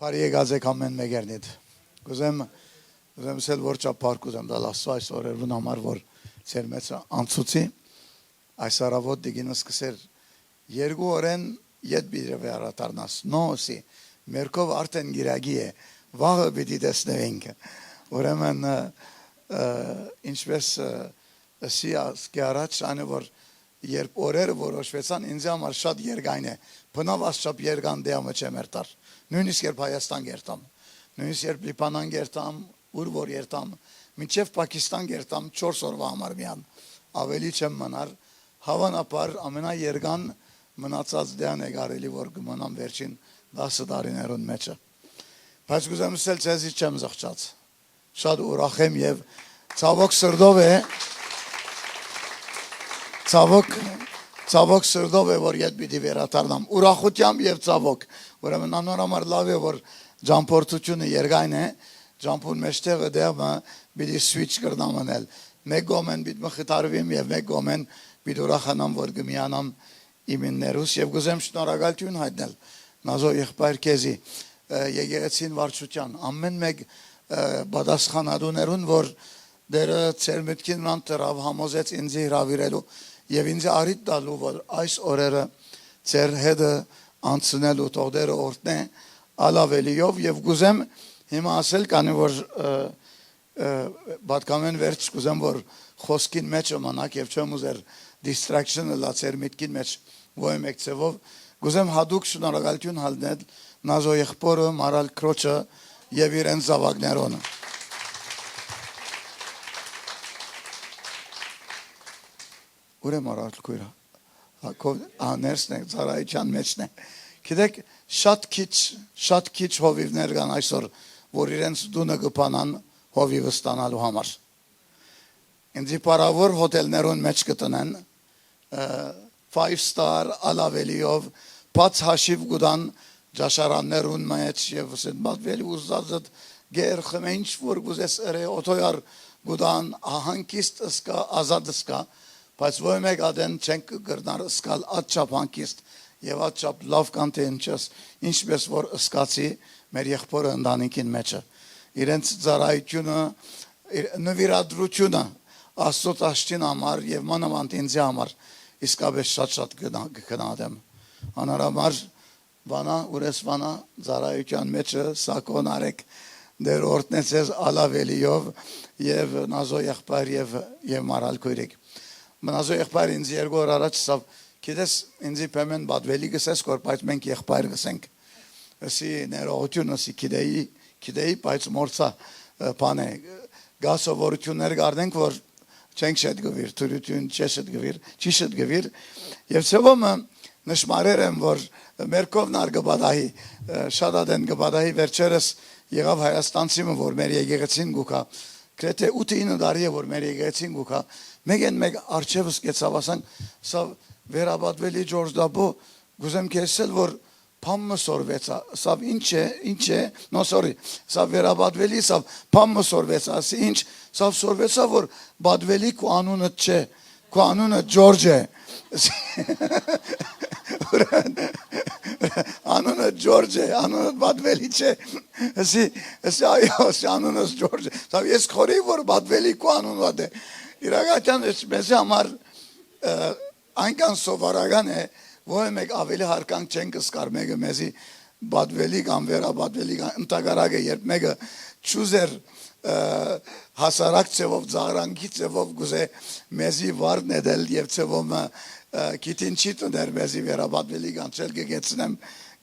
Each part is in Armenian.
Բարի եկած եք ամեն մեկերնիդ։ Կուզեմ սել որ չապար կուզեմ դալ Աստծո այս օրերուն համար որ ծեր մեծ անցուցի այս առավոտ դիգինս կսեր երկու օրեն յետ բիդրվե արատարնաս նոսի մերկով արդեն գիրագի է վաղը պիտի տեսնենք ուրեմն ինչպես սի ասկի առաջ անը որ երբ օրերը որոշվեցան ինձ համար շատ երգայն է բնավ աստչապ երգան դեամը չեմերտար նույնիսկ երբ Հայաստան գերտամ նույնիսկ երբ Լիբանան գերտամ ուր որ երտամ մինչև Պակիստան գերտամ 4 օրվա համար միան ավելի չեմ մնար հավանաբար ամենաերգան մնացած դեան է կարելի որ կմնամ վերջին 10 տարիներուն մեջը բայց կուզեմ ասել ցեզի չեմ զղջաց շատ ուրախ եմ եւ ցավոք սրտով է Ցավոք սրտով է որ յետ պիտի վերադառնամ ուրախությամբ եւ ցավոք ուրեմն անորամար լավ է որ ճամփորդությունը երգայն է ճամփուն մեջտեղը դեռ պիտի switch կրնամ անել մեկ գոմեն պիտի մխիթարվեմ եւ մեկ գոմեն պիտի ուրախանամ որ գմիանամ իմիններուս եւ գուզեմ շնորհակալություն հայտնել նազո եղբայր քեզի եկեղեցին վարչության ամեն մեկ պատասխանատուներուն որ դերը ծեր մտքին անտրավ համոզեց ինձ հրավիրելու եւ ինձ արիտ տալու որ այս օրերը ծեր հետը անցնելու տողերը օրտնե ալավելիով եւ գուզեմ հիմա ասել կանի որ պատկամեն վերջ գուզեմ որ խոսքին մեջ մնաք եւ չեմ ուզեր distraction-ը լա ծեր մտքին մեջ ոյ մեկ ծևով գուզեմ հadouk շնորհակալություն հալնել նազո եղբորը մարալ քրոջը եւ իրեն զավակներոնը Ուրեմ արալ քույրը հակով աներսն է ծարայության մեջն է գիտեք շատ քիչ հովիվներ կան այսօր որ իրենց դունը կփանան հովիվը ստանալու համար ինձի պարավոր հոթելներուն մեջ կտնեն 5 star ալավելիով բաց հաշիվ գուտան ճաշարաններուն մեջ եւ սենբատվելի ուզածդ գեր խմենչ որ գուզես ըրե օթոյար գուտան ահանկիստ սկա ազատ սկա բայց ոյ մեկ ադեն չենք գրնար սկալ ատչապ հանկիստ եւ ատչապ լավ կանտենչս ինչպես որ սկացի մեր եղբորը ընտանիքին մեջը իրենց ծառայությունը նվիրադրությունը Աստծո տաշտին համար եւ մանավանդ ինձ համար իսկապես շատ կգնահատեմ անարամար վանա ուրես վանա ծառայության մեջը սակոն արեք դեր օրտնեցես ալավելիով եւ նազո եղբայր եւ մարալ քույրիկ Մնազո եղբայր ինձ երկու օր առաջ սավ գիտես ինձի պեմեն բադվելի գսես որ բայց մենք եղբայր գսենք ասի ներողություն ասի գիտեի բայց մորցա բանը գասովորություններ գարնենք որ չենք շետ գվիր թուրություն չեշետ գվիր չիշետ գվիր եւ ծովը նշմարեր եմ որ մերկովն արգբադահի շատ ադեն գբադահի վերջերս եղավ հայաստանցիմը որ մեր եկեղեցին գուկա Կրեթե 8-9 տարի է որ մեր եկեղեցին գուկա մեկ արջևս կեցավասան սա վերաբադվելի Ջորջ Դաբո գուզեմ կեսել որ փամը սորվեցա սա ինչ է no sorry սա վերաբադվելի սա փամը սորվեցա ասի ինչ սա սորվեցա որ բադվելի քո անունը չէ քո անունը Ջորջ է Անունը Ջորջ է, անունը բադվելի չէ, ասի այո, անունը Ջորջ է, սավ ես խորի որ բադվելի քո անունը է, իրակացան մեզ համար այնքան սովորական է, որ մեկ ավելի հարկանք չենք սկար մեկը մեզի բադվելի կամ վերաբադվելի կամ ընտագարակ է, երբ մեկը չուզեր հասարակ ծևով, ծաղրանքի ծևով գուզե մեզի վարն էդել և ծևով Կիտին չի տներ մեզի վերաբադվելի կանչել գեցնեմ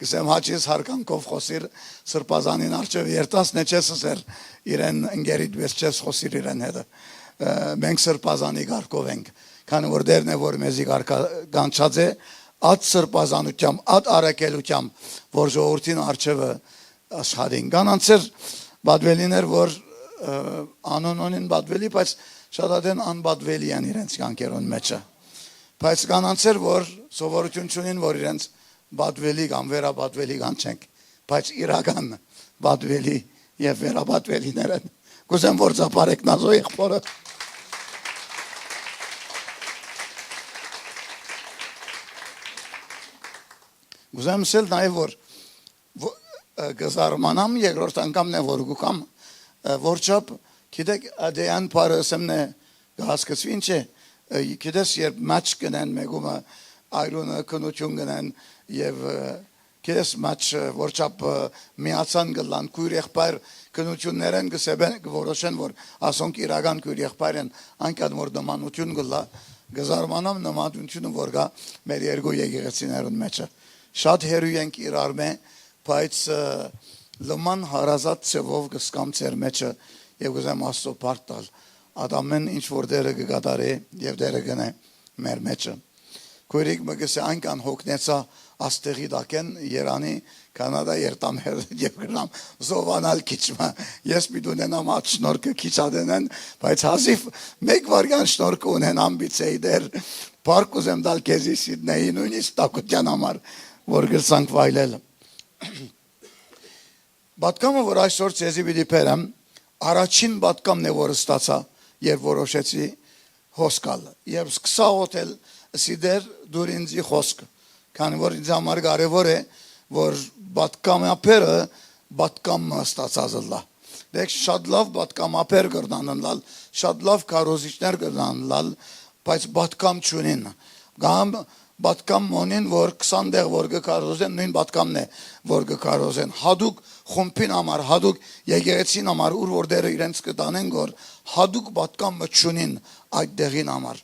գսեմ հաճիս հարկանքով խոսիր սրպազանին արջև երտասն է չես սեր իրեն ընգերիտ վես չես խոսիր իրեն հետը մենք սրպազանի գարկով ենք քանի որ դերն է որ մեզի կանչած է ատ սրպազանությամբ ատ արակելությամբ որ ժողովրդին արջևը աշխատին կանանցեր բադվելիներ որ անոնոնին բադվելի բայց շատ ադեն անբադվելի են իրենց կանքերոն մեջը Բայց կանանցեր որ սովորություն չունին որ իրենց բադվելի կամ վերաբադվելի կանչենք բայց իրական բադվելի եւ վերաբադվելիներ են գուզեմ որ ծապարեք նազո եղբորը գուզեմ ասել նաեւ որ գզարմանամ երկրորդ անգամն է որ գուկամ որչապ գիտեք դեան բարսեմն է հասկացվի ինչ է գիտես երբ մաչ կնեն մեգումը այրոնը կնություն գնան եւ գիտես մաչ որչապ միացան գլան քույր եղբայր կնություններն գսեբեն որոշեն որ ասոնք իրական քույր եղբայր են անկան որ նմանություն գլա գզարմանամ նմանությունը որ գա մեր երկու եկեղեցիներուն մեջը շատ հերույ ենք իրար մե բայց լման հարազատ ծևով գսկամ ծեր մեջը եւ գուզեմ աստծո բարդալ ադամեն ինչ որ դերը կգադարի եւ դերը գնե մեր մեջը քույրիկ մգսե այնքան հոգնեցա աստեղի դակեն Երանի Կանադա երտամեր եւ գրամ զովանալ քիչմա ես պիտունենամ այդ շնորհքը քիչադենեն բայց հազիվ մեկ վարյան շնորհք ունեն ամբիցեի դեր парք ուզեմ դալ քեզի Սիդնեի նույնիսկ տակության համար որ գրցանք վայելել Բատկամը որ այսօր ցեզի պիտի բերեմ առաջին բատկամն է որ ստացա եւ որոշեցի հոսքալ եւ սկսա հոթել սիդեր դուրինձի խոսք քանի որ ինձ համար կարևոր է որ բատկամապերը բատկամը ստացածլա դեք շատ լավ բատկամապեր կրնանալ շատ լավ կարոզիչներ կրնանալ բայց բատկամ չունին գամ բատկամ մոնին որ 20 դեղ որ կկարոզեն նույն բատկամն է որ կկարոզեն հadouk խումբին համար հadouk եկեղեցին համար ուր որ դերը իրենց կտանեն որ հadouk բատկամը չունին այդ դեղին համար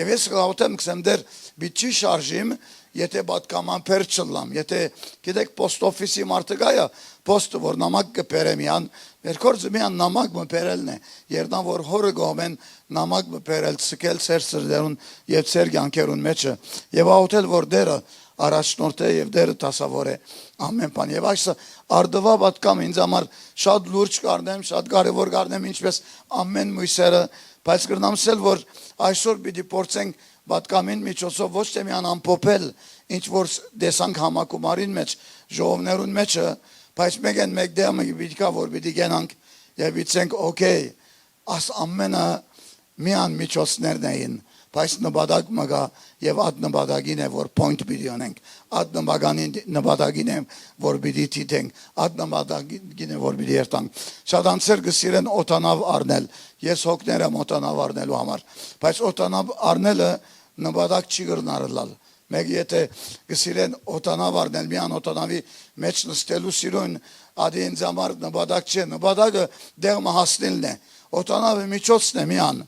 եւ ես գաղութեմ կսեմ դեր բիչի շարժիմ եթե բատկամանփեր չլամ եթե գիտեք post office-ի մարդը գայա post որ նամակ կբերեմյան երկրորդ միան նամակ մբերելն է երդան որ հորը գոմեն նամակ մբերել ցկել ծերծերուն եւ ծեր կյանքերուն մեջը եւ ահոթել որ դերը առաջնորդ է եւ դերը տասավոր է ամեն բան եւ այս արդվա բատկամ ինձ համար շատ լուրջ կառնեմ շատ կարեւոր կառնեմ ինչպես ամեն մույսերը բայց կրնամսել որ այսօր պիտի փորձենք Բատկամին միջոցով ոչ թե միան ամփոփել ինչ որ դեսանք համակումարին մեջ ժողովներուն մեջը բայց մեգեն մեկ դեմը պիտի որ պիտի գնանք եւ իցենք օքեյ աս ամենը միան միջոցներն էին բայց նպատակ մգա եւ այդ նպատակին է որ point պիտի անենք այդ նպատակին է որ պիտի դիտենք այդ նպատակին է որ պիտի երտանք շատ անցեր գսիրեն օտանավ առնել ես հոգներ եմ օտանավ առնելու համար բայց օտանավ առնելը նպատակ չի գրնարել մեկ եթե գսիրեն օտանավ առնել միան օտանավի մեջ նստելու սիրուն ադի ինձ համար նպատակ չէ նպատակը դեղը հասնելն է օտանավը միջոցն է միան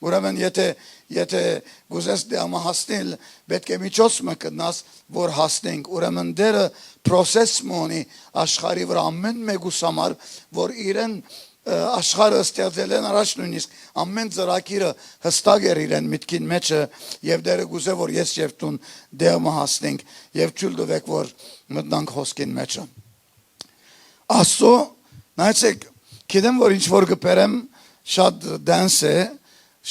ուրեմն եթե գուզես դեղը հասնել պետք է միջոց մտնաս որ հասնենք ուրեմն դերը process մոնի աշխարհի վրա ամեն մեկուս համար որ իրեն աշխարհը ստեղծել են առաջ նույնիսկ ամեն ծրագիրը հստակ էր իրեն միտքին մեջը եւ դերը գուզե որ ես եւ տուն դեղը հասնենք եւ ճուլ դվեք որ մտնանք հոսքին մեջը ասո նայեցեք գիտեմ որ ինչ որ կբերեմ շատ դանս է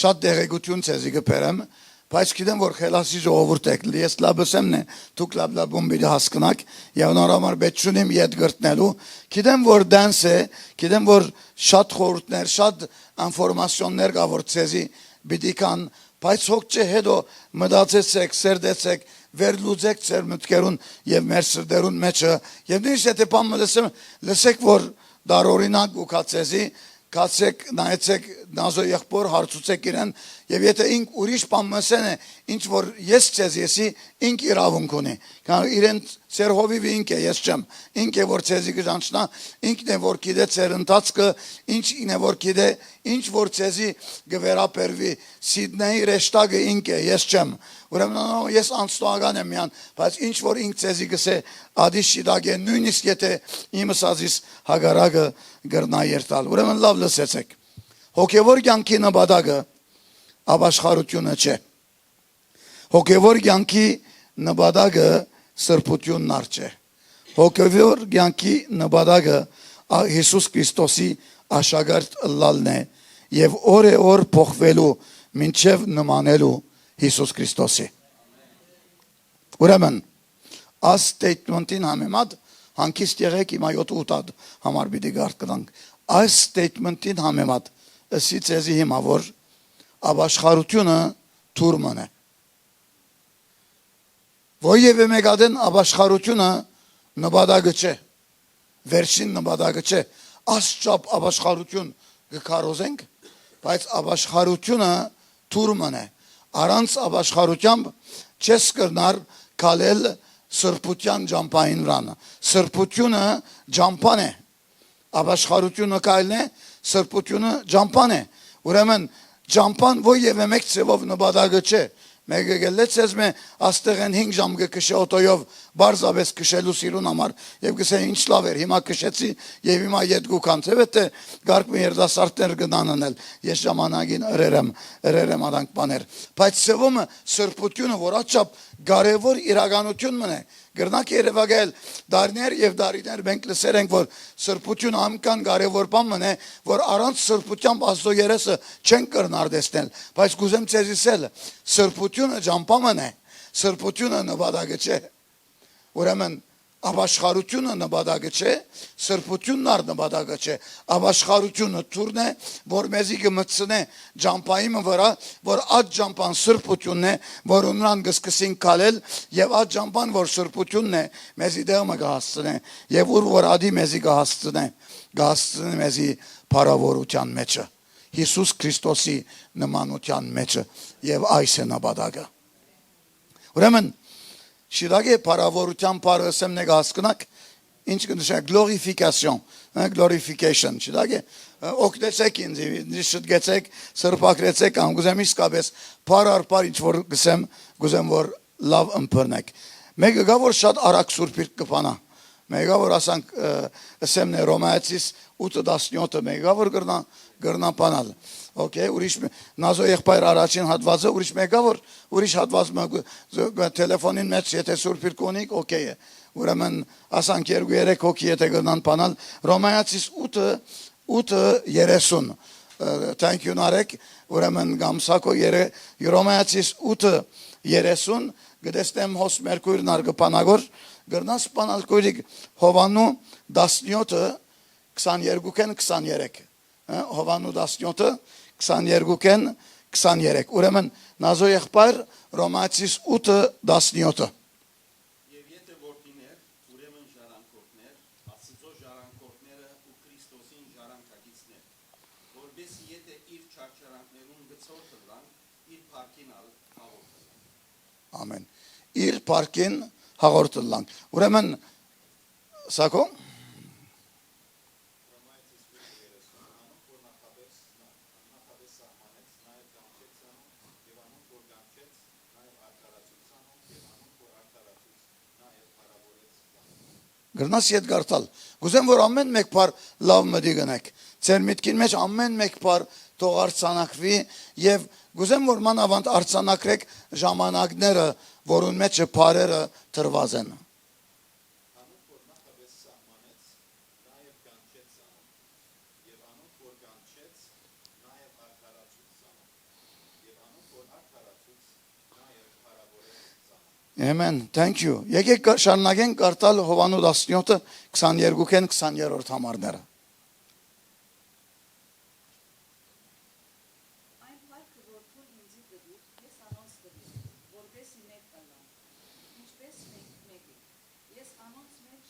շատ դեղեցություն ցեզի կբերեմ բայց գիտեմ որ խելացի ժողովուրդ եք ես լաբսեմն է դուք լաբում բիդի հասկնակ եւ նորմալ բեչունիմ իդ գրտնելու գիտեմ որ դանս է գիտեմ որ շատ խորհուրդներ շատ ինֆորմացիոններ կա որ ցեզի բիդի կան բայց հոգ չէ հետո մտածեցեք սերդեցեք վերլուծեք ձեր մտքերուն եւ մեր սրտերուն մեջը եւ նույնիսկ եթե բան լսեք որ դարօրինակ ու կացեզի Կացեք, նայեցեք, նազո եղբոր հարցուցեք իրեն եւ եթե ինք ուրիշ բան մսեն է ինչ որ ես ցեզ եսի ինք իրավունք ունի քան իրեն ծեր հովիվի ինք է ես չեմ ինք է որ ցեզի գժանչնա ինքն է որ գիտե ծեր ընթացքը ինչն է որ գիտե ինչ որ ցեզի գվերապերվի Սիդնեի ռեշտագը ինք է ես չեմ ուրեմն ես անստոական եմ միան բայց ինչ որ ինք ցեզի գսե ադիշիդագե նույնիսկ եթե իմս ազիս հագարագը գրնա երտալ ուրեմն լավ լսեցեք հոգևոր կյանքի նպատակը ապաշխարությունը չէ հոգևոր կյանքի նպատակը սրբությունն արչե հոգևոր կյանքի նպատակը Հիսուս Քրիստոսի աշակերտ լալն է եւ օր փոխվելու մինչեւ նմանելու Հիսուս Քրիստոսի ուրեմն այս statement-ին համեմատ հանկիստ եղեք հիմա 7-8 համար պիտի գարտկանք այս statement-ին համեմատ ըսի ցեզի հիմա որ ապաշխարությունը թուրման է Ոյև մեկադեն ապաշխարությունը նպատակը չէ վերջին նպատակը չէ, աստչափ ապաշխարություն կկարողենք, բայց ապաշխարությունը թուրմն է, առանց ապաշխարությամբ չես կրնար քալել սրբության ջամփային վրանը, սրբությունը ջամփան է, ապաշխարությունը կայլն է, սրբությունը ջամփան է, ուրեմն ջամփան ո մեկ ծևով նպատակը չէ, մեկը գելեց ես մե աստեղ են 5 ժամ կքշե օտոյով բարձավես քշելու սիրուն համար եւ գսե ինչ լավ էր հիմա քշեցի եւ հիմա յետգու կանցև է գարկ մի երդասարտներ գնանանել ես ժամանակին երերեմ արանք բաներ բայց ծևոմը սրբությունը որ աչափ կարևոր իրականություն մնե գրնակ երևակայել դարներ եւ դարիներ մենք լսեր ենք որ սրբությունը անկան կարևոր բան մնե որ առանց սրբությամբ աստծո երեսը չեն կրնար տեսնել բայց գուզեմ ցեզ ասել սրբությունը ջամփամն է սրբությունը նպատակը չէ ուրեմն ապաշխարությունը նպատակը չէ սրբությունն առ նպատակը չէ ապաշխարությունը թուրն է որ մեզի կմտցնե ջամփայի վրա որ այդ ջամփան սրբությունն է որ ունրան կսկսին քալել եւ այդ ջամփան որ սրբությունն է մեզի դեղը կհասցնե եւ որ ադի մեզի կհասցնե մեզի փառավորության մեջը Հիսուս Քրիստոսի նմանության մեջը եւ այս է նպատակը ուրեմն Շիրագե փառավորության բառը նեգ հասկնակ ինչ կնշա glorification շիրագե օգտեցեք ինձ շտկեցեք սրբակրեցեք անգուզեմ իսկապես փառարփար ինչ որ գուսեմ որ լավ ըմբռնեք մեկը գա որ շատ արագ սուրբիր կփանա մեկը որ ասանք ասեմ ներ Ռոմայացիս 8:17 մեկը որ գրնա բանալ Okay, ուրիշ նազո եղբայր առաջին հատվածը ուրիշ մեկա որ ուրիշ հատվածը տելեֆոնին մեջ եթե սուրբիր կոնիկ օքեյ է ուրեմն ասանք 2-3 հոգի եթե գնան բանալ Ռոմայացիս 8:30 thank you նարեկ ուրեմն գամսակո Ռոմայացիս 8:30 գտեսնեմ հոս մերկույրն արգպանագոր գրնաս բանալ կույրիկ Հովանու 17 22-ն 23 Հովանու 17 22-ն 23 ուրեմն նազո եղբայր Ռոմայացիս 8:17 Եվ եթե որդիներ ուրեմն ժառանգորդներ Աստծո ժառանգորդները ու Քրիստոսին ժառանգագիցներ որովհետեւ եթե իր չարչարանքներուն գծորդլան իր փառքին հաղորդել Ամեն իր փառքին հաղորդելան ուրեմն սակո Գրնաս ետ գարտալ գուզեմ որ ամեն մեկ բար լավ մտի գնեք ձեր միտքին մեջ ամեն մեկ բար թող արցանակվի եւ գուզեմ որ մանավանդ արցանակրեք ժամանակները որուն մեջ բարերը տրված են Amen. Thank you. Եկեք շարունակենք կարդալ Հովանու 17 22-ն 20-րդ համարները Այն փառքը որ թույլ ինձի դուք ես անոնց դուք որպեսի մեկ կլան ինչպես մեկի ես անոնց մեջ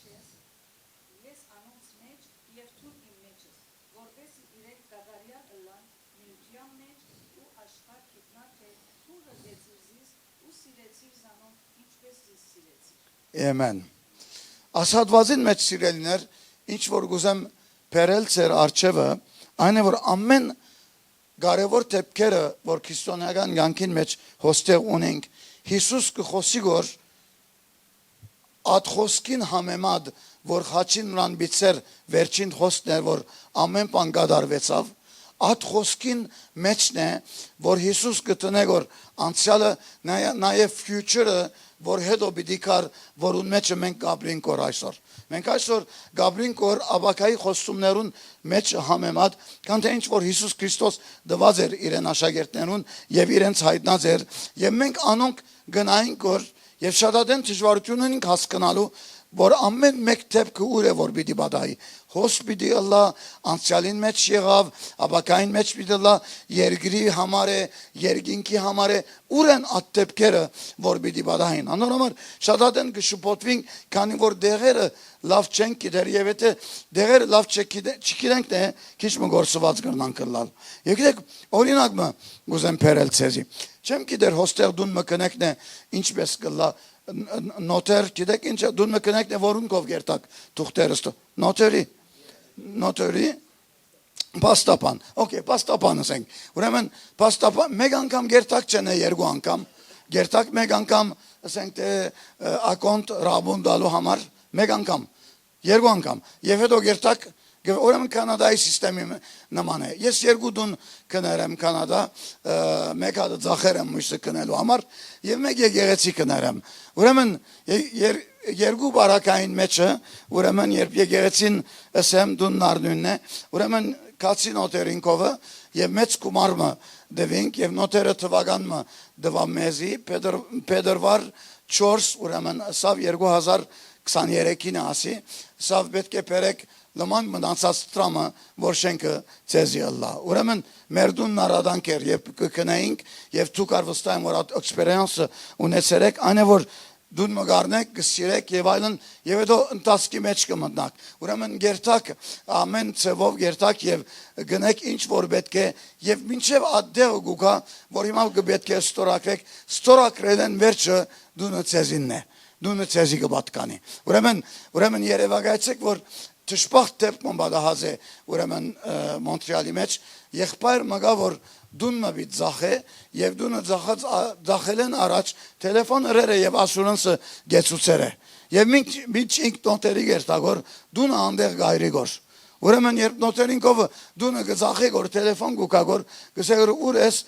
ես անոնց մեջ եւ թույլ իմ մեջս որպեսի իրենք գադարյալ լան միության մեջ ու աշխարհ գիտնա թե թույլը դեցիրզիս ու սիրեցիր զանոն ինչպես ես սիրեցի Amen. Ասածվազին մեջ սիրելիներ ինչ որ գուզեմ բերել ձեր արչևը այն է որ ամեն կարևոր դեպքերը որ քրիստոնեական կյանքին մեջ հոստեղ ունենք Հիսուս կխոսի որ ադխոսքին համեմատ որ խաչին նրան բիցեր վերջին խոսքներ որ ամեն բան կդարվեցավ ադխոսքին մեջն է որ Հիսուս կտնե որ անցյալը նաև future-ը որ հետո պիտի կար որ ուն մեջը մենք գաբրինք որ այսօր մենք այսօր գաբրինք որ աբակայի խոստումներուն մեջ համեմատ քան թե ինչ որ Հիսուս Քրիստոս դված էր իրեն աշակերտներուն եւ իրենց հայտնած էր եւ մենք անոնք գնայինք որ եւ շատադեն դժվարություն ունենք հասկանալու որ ամեն մեկ դեպքը ուր է որ պիտի բադայի հոս պիտի ըլլա անցյալին մեջ եղավ ապակային մեջ պիտի ըլլա երկրի համար է երկինքի համար է ուր են այդ դեպքերը որ պիտի բադային անորոմար շատ հատ են կշփոթվին քանի որ դեղերը լավ չեն գիտեր եւ եթե դեղերը լավ չգիտենք թե քիչ մը գործված կրնան կլալ եկեք օրինակ մը գուզեմ փերել ցեզի չեմ գիտեր հոստեղ դուն մը կնեկն է ինչպես կլա նոտեր գիտեք ինչ դուն մը կնեկն է որունքով գերտակ թուղթերս նոտերի պաստապան օքեյ պաստապան ասենք ուրեմն պաստապան մեկ անգամ գերտակ չեն երկու անգամ գերտակ մեկ անգամ ասենք թե ակոնտ ռաբուն դալու համար մեկ անգամ երկու անգամ եւ հետո գերտակ ուրեմն կանադայի սիստեմի նման է ես երկու դուն կներեմ կանադա մեկ հատ ձախեր եմ միշտ կնելու համար եւ մեկ եկեղեցի կներեմ ուրեմն երկու բարակային մեջը ուրեմն երբ եկեղեցին ասեմ դուն նարնունն է ուրեմն կացի նոտերինկովը եւ մեծ կումարը դվինք եւ նոտերը թվականը դվա մեզի փետրվար 4 ուրեմն սավ 2023-ին ասի սավ պետք է բերեք լման մնացած տրամը որ շենքը ցեզի ըլլա ուրեմն մեր դուն նարադանքեր եւ կքնայինք եւ դու կար վստահ եմ որ այդ էքսպերիենսը ունեցերեք այնը որ դուն մգարնեք կսիրեք եւ այլն եւ հետո ընթացքի մեջ կմտնակ ուրեմն գերտակ ամեն ծևով գերտակ եւ գնեք ինչ որ պետք է եւ մինչեւ ադեղ գուկա որ հիմա պետք է ստորակրելեն վերջը դունը ցեզինն է դունը ցեզի կպատկանի ուրեմն երևակայեցեք որ Tışbaq tepman badahaz e ուրեմն Մոնտրեալի մեջ եղբայր մգա որ դուն մը բիտ զախե եւ դունը զախելեն առաջ տելեֆոն ըրերը եւ ասուրանսը գեցուցեր է եւ մինչ ինք նոտերի գերտագոր դունը անդեղ գայրի գոր ուրեմն երբ նոտերինկով դունը գզախե գոր տելեֆոն գուկագոր գսեր ուր ես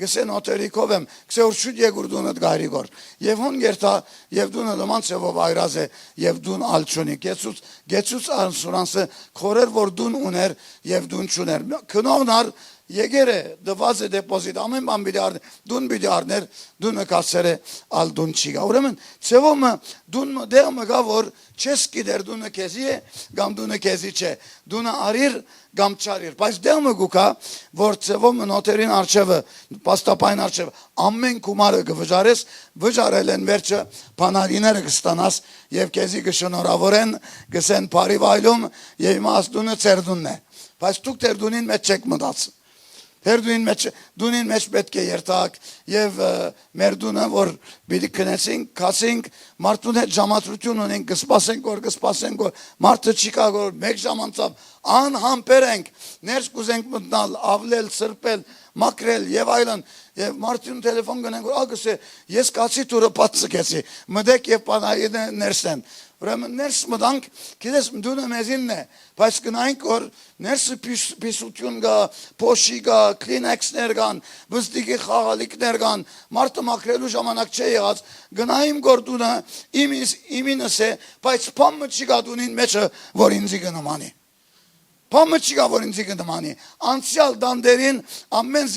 գսե նոտերիկով եմ գսե որ շուտ եգուր դունը գայրի գոր եւ հոն գերտա եւ դունը դոման ծովով այրազ է եւ դուն ալչունի գեցուց անսուրանսը խորեր որ դուն ուներ եւ դուն չուներ քնողնար Եկերը դված է դեպոզիտ ամեն բան պիտի առներ դուն պիտի առներ դունը կացերը ալ դուն չի գա ուրեմն ծևոմը դուն դեղ մգա որ չես գիտեր դունը քեզի է կամ դունը քեզի չէ դունը արիր կամ չարիր բայց դեղ մը գուկա որ ծևոմը նոտերին արչևը պաստապային արչևը ամեն կումարը կվճարես վճարել են վերջը փանարիները կստանաս եւ քեզի կշնորհավորեն գսեն բարի վայլում եւ իմաս դունը ծերդունն է բայց դուք դեր դունին մեջ չեք մտած դունին մեջ պետք է երթակ եւ մեր դունը որ պիտի քնեցինք, քացինք, մարդուն հետ ժամադրություն ունենք, կսպասենք որ մարդը չի կա որ մեկ ժամ անցավ անհամբեր ենք, ներս կուզենք մտնալ, ավլել, սրբել, մաքրել եւ այլն եւ մարդուն տելեֆոն գնենք որ ագսե ես կացի տուրը պատսկեցի, մտեք եւ պանայինը ներսեն Ուրեմն ներս մտանք, գիտես դունը մեզինն է, բայց գնայինք որ ներսը պիսություն գա, փոշի գա, քլինեքսներ կան, բստիկի խաղալիքներ կան, մարդը մաքրելու ժամանակ չի եղած, գնայինք որ դունը իմինս է, բայց փամը չի գա դունին մեջը որ ինձի կնմանի։ Փամը չի գա որ ինձի կնմանի։ Անցյալ դանդերին ամեն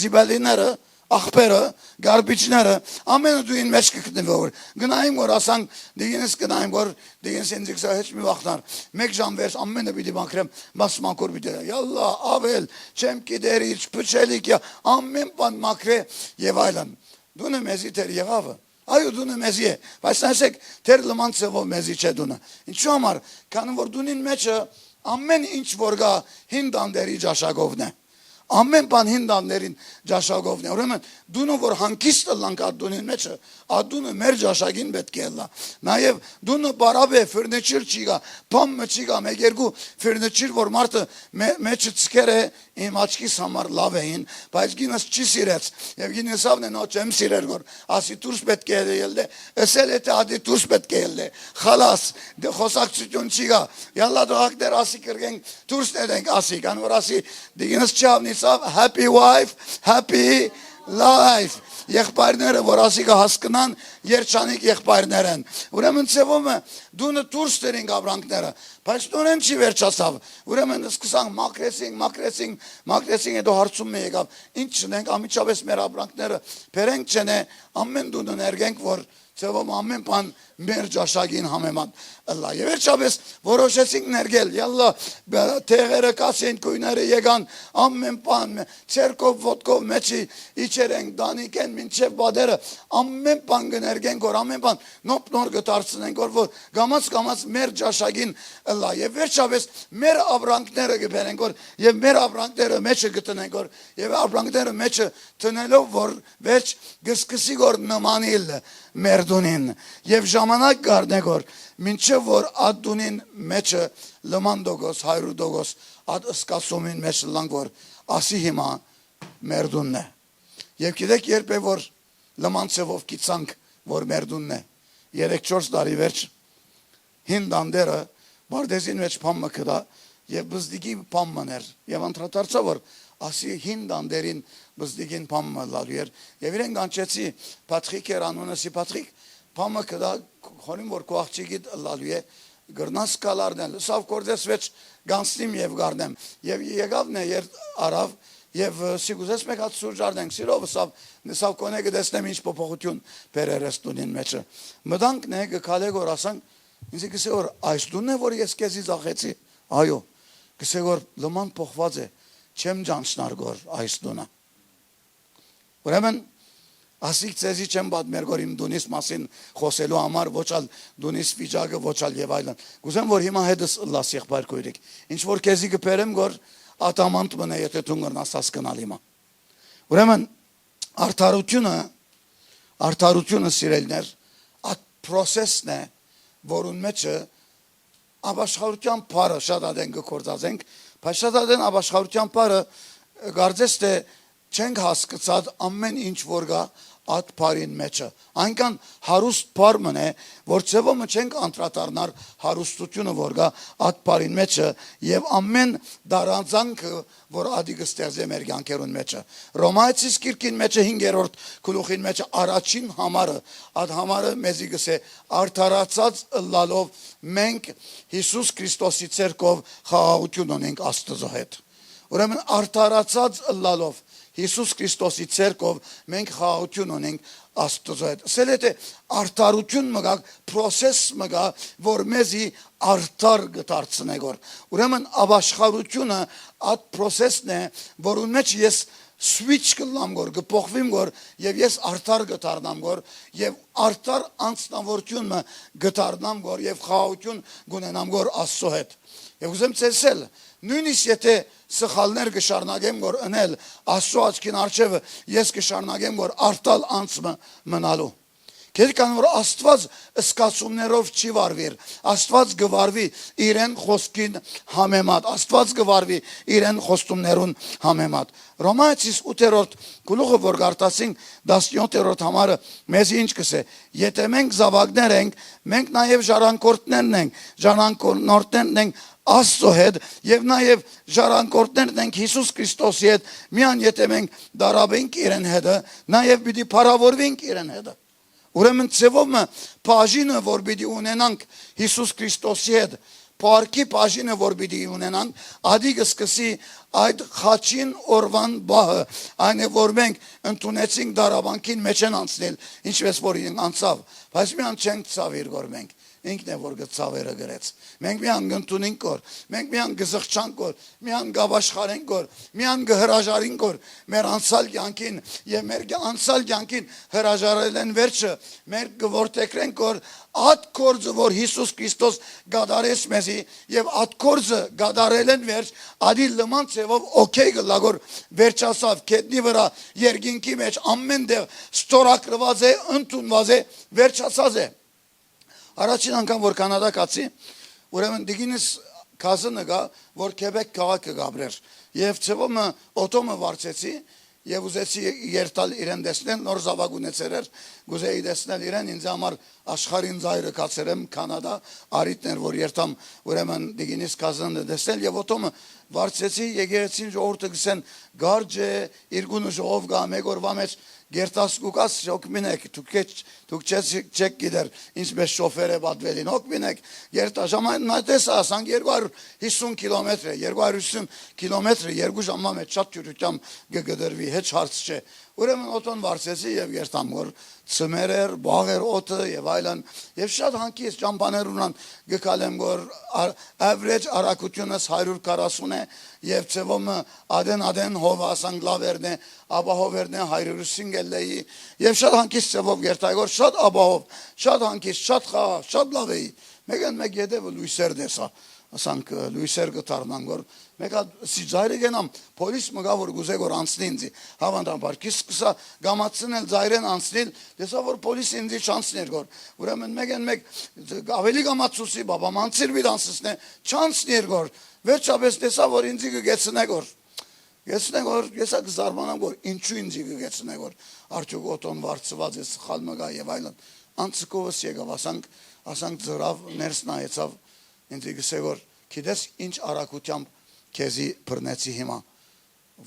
զիբալիները ախպերը, գարբիչները, ամենը դուին մեջ կգտնվոր, գնայինք որ ասանք, դիգինս գնայինք որ, դիգինս ինձիքսա հեչ մի վախնար, մեկ ժամ վերս ամենը պիտի մաքրեմ, մաս մանկոր պիտի, յալլա, ավել, չեմ կիդեր իչ, պչելիք, ամեն բան մաքրե և այլն, դունը մեզի թեր եղավը, այո դունը մեզի է, բայց նասեք թեր լման ծևով մեզի չէ դունը, ինչու համար, կանը որ դունին մեջը ամեն ինչ որ գա հինդանդերի ճաշակովն է, ամեն բան հինդաններին ճաշակովն է, ուրեմն դունը որ հանգիստ լանք ադունին մեջը, ադունը մեր ճաշակին պետք է լա, նաև դունը բարավ է, ֆուրնիչր չի գա, բամը չի գա, մեկ երկու ֆուրնիչր որ մարդը մեջը ցկեր է, իմ աչքիս համար լավ էին, բայց գինս չի սիրեց, եւ գինեսավն է նո չեմ սիրեր որ, ասի դուրս պետք է ելնե, ասել է թե ադի դուրս պետք է ելնե, խալաս, դե խոսակցություն չի գա, յալլա դոհակներ ասի կրգենք, դուրս ներենք ասի, կան որ ասի, դիգինս չավնի happy wife, happy life. Եղբայրները, որ ասիկը հասկնան, երջանիկ եղբայրներ են։ Ուրեմն ծևոմը դունը դուրս դերինք ապրանքները, Բայց նորեն չի վերջացավ։ Ուրեմն սկսանք մակրեցինք, հետո հարցում եկավ, ինչ չնենք, ամիջապես մեր ապրանքները բերենք չնե, ամեն դու ներգենք, որ ծևով ամեն բան մեր ճաշակին համեմատ ըլլա։ Եվ վերջապես որոշեցինք ներգել, յալլա տեղերը կացին, կույները եկան, ամեն բան, ցերկով, ոտկով մեջի իջերենք, դանիկեն, մինչև բադերը, ամեն բան կներգենք, որ ամեն բան նոր կդարձնենք, որ գամած մեր ճաշակին ըլլա։ Եվ վերջապես մեր ապրանքները կբերենք, եւ մեր ապրանքները մեջը գտնենք, եւ ապրանքները մեջը տնելով, որ վերջ կսկսի որ նմանիլ մեր դունին եւ ժամանակ գարնեք որ մինչեւ որ այդ դունին մեջը լման դոգոս 100 դոգոս այդ սկացումին մեջ լանք որ ասի հիմա մեր դունն է եւ գիտեք երբ է որ լման ծովով գիցանք որ մեր դունն է 3-4 տարի վերջ հին դանդերը բարդեզին մեջ փամը կդա եւ բզդիգի փամներ եւ անդրադարձա որ ասի հին դանդերին բզդիգին փամը լալու եւ իրեն կանչեցի Պատրիկ էր անունը սի Պատրիկ փամը կդա խորին որ կողջիգի լալու է գրնաս կալարնել սավ կորդես վեճ գանստիմ եւ գարնեմ եւ եկավն է եր արավ եւ սիգուզես մեկ հատ սուրճ արդենք սիրով սավ կոնեգը դեսնեմ ինչ փոփոխություն բերերստունին մեջը մտանք նե գկալե որ ասանք ինձ կսե որ այս դունն է որ ես քեզի զախեցի այո կսե որ լման փոխված է չեմ ջանցնար գոր այս դունը ուրեմն ասիկ ցեզի չեմ պատմեր գոր իմ դունիս մասին խոսելու համար ոչ ալ դունիս վիճակը ոչ ալ եւ այլն գուզեմ որ հիմա հետս լաս եղբայր կոյրիկ ինչ որ քեզի կբերեմ գոր ատամանտ մնա եթե դու գնաս հասկանալ հիմա ուրեմն արդարությունը սիրելներ այդ process-ն է որուն մեջը ապաշխարության բարը շատ ադեն գործածենք բայց շատ ադեն ապաշխարության բարը գարձես թե չենք հասկացած ամեն ինչ որ գա այդ բարին մեջը այնքան հարուստ բար մնե որ ծևոմը չենք անդրադառնար հարուստությունը որ գա այդ բարին մեջը եւ ամեն դարանցանքը որ ադիգը ստեղծե մեր կյանքերուն մեջը Ռոմայացիս գիրքին մեջը 5-րդ գլուխին մեջը առաջին համարը այդ համարը մեզի գսե արդարացած լալով մենք Հիսուս Քրիստոսի ցերկով խաղաղություն ունենք Աստծո հետ ուրեմն արդարացած լալով Հիսուս Քրիստոսի ցերկով մենք խաղաղություն ունենք Աստծո հետ։ Սելեթե արդարություն մգա, process մգա, որ մեզի արդար գտարցնե գոր։ Ուրեմն ապաշխարությունը այդ process-ն է, որուն մեջ ես switch կլամ գոր, գփոխվիմ գոր եւ ես արդար գտարնամ գոր եւ արդար անձնավորությունը գտարնամ գոր եւ խաղաղություն գունենամ գոր Աստծո հետ։ Եվ ուզեմ ցեսել նույնիսկ եթե սխալներ կշարունակեմ որ ընել Աստծո աչքին առջևը ես կշարունակեմ որ արտալ անցը մնալու Քերքան որ Աստված սկացումներով չի վարվիր Աստված գվարվի իրեն խոսքին համեմատ Աստված գվարվի իրեն խոստումներուն համեմատ Ռոմայացիս 8-րդ գլուխը որ գարտասին 17-րդ համարը մեզ ինչ կսե եթե մենք զավակներ ենք մենք նաև ժառանգորդներն ենք Աստծո հետ եւ նաեւ ժառանգորդներն ենք Հիսուս Քրիստոսի հետ միան եթե մենք դարաբենք իրեն հետը նաեւ պիտի փառավորվենք իրեն հետը ուրեմն ծևոմը բաժինը որ պիտի ունենանք Հիսուս Քրիստոսի հետ Պարքի բաժինը որ պիտի ունենանք ադիգը սկսի այդ խաչին օրվան բահը այն է որ մենք ընդունեցինք դարաբանքին մեջ են անցնել ինչպես որ անցավ բայց միան չենք ցավիր գոր մենք ինքն է որ գծավերը գրեց մենք միան գտնունենք կոր մենք միան գզղճանք կոր միան գավաշխարենք կոր միան գհրաժարենք կոր մեր անցալ կյանքին եւ մեր անցալ կյանքին հրաժարել են վերջը մեր գորտեկրենք կոր այդ կորձը որ Հիսուս Քրիստոս գադարեց մեզի եւ այդ կորձը գադարել են վերջ ադի լման ծևով օքեյ գլագոր վերջասավ կետնի վրա երկինքի մեջ ամեն դեղ ստորակրված է ընդունված է վերջասած է Առաջին անգամ որ կանադա կացի ուրեմն դիգինս կազը գա որ Քեբեկ քաղաքը գաբրեր եւ ծովը օտոմը վարձեցի եւ ուզեցի երթալ իրեն դեսնել նոր զավակ ունեցեր գուզեի դեսնել իրեն ինձ համար աշխարհին զայրը կացերեմ կանադա արիտներ որ երթամ ուրեմն դիգինս կազը դեսնել եւ օտոմը վարձեցի եկեղեցին ժողովուրդը գսեն գարջե իրգունը ժողով գա մեկ օրվա մեջ Գերտասկուկաս հոգմինեք, դուք չեք գիտեր ինչպես շոֆեր է պատվելին, հոգմինեք, գերտաժամայն նայտես ասանք 250 կիլոմետր է, 250 կիլոմետրը 2 ժամվա մեջ շատ ջուրությամբ գգդրվի, հեչ հարց չէ, ուրեմն օտոն վարձեցի և երտամ, որ ծմեր էր, բաղ էր օտը և այլն, և շատ հանքիս ճամպաներ ունան գկալեմ, որ average արակությունս 140 է, և ծևոմը ադեն հով ասանք լավերն է, աբահովերն է 150 գելլեի, և շատ հանքիս ծևով գերտայ, որ շատ աբահով, շատ հանքիս, շատ խաղ, շատ լավ էի, մեկ ետևը լույսեր դեսա, ասանք լույսեր գտարնան, որ մեկ զայրը գենամ, պոլիս մգա, որ գուզե, որ անցնի ինձի, հավանդամբար, կիս սկսա գամացնել զայրեն անցնել, դեսա, որ պոլիս ինձի չանցներ, որ, ուրեմն մեկ ավելի գամացուսի, բաբամ անցիր վիդ անցնե, չանցներ, որ, վերջապես դեսա, որ ինձի գգեցնե, որ, եսա կզարմանամ, որ ինչու ինձի գգեցնե, որ, արդյոք օտոն վարձված է, սխալ մգա և այլն, անցկովս եկավ, ասանք ձրավ, ներս նայեցավ, ինձի գսե, որ գիտես ինչ արագությամբ քեզի բռնեցի հիմա,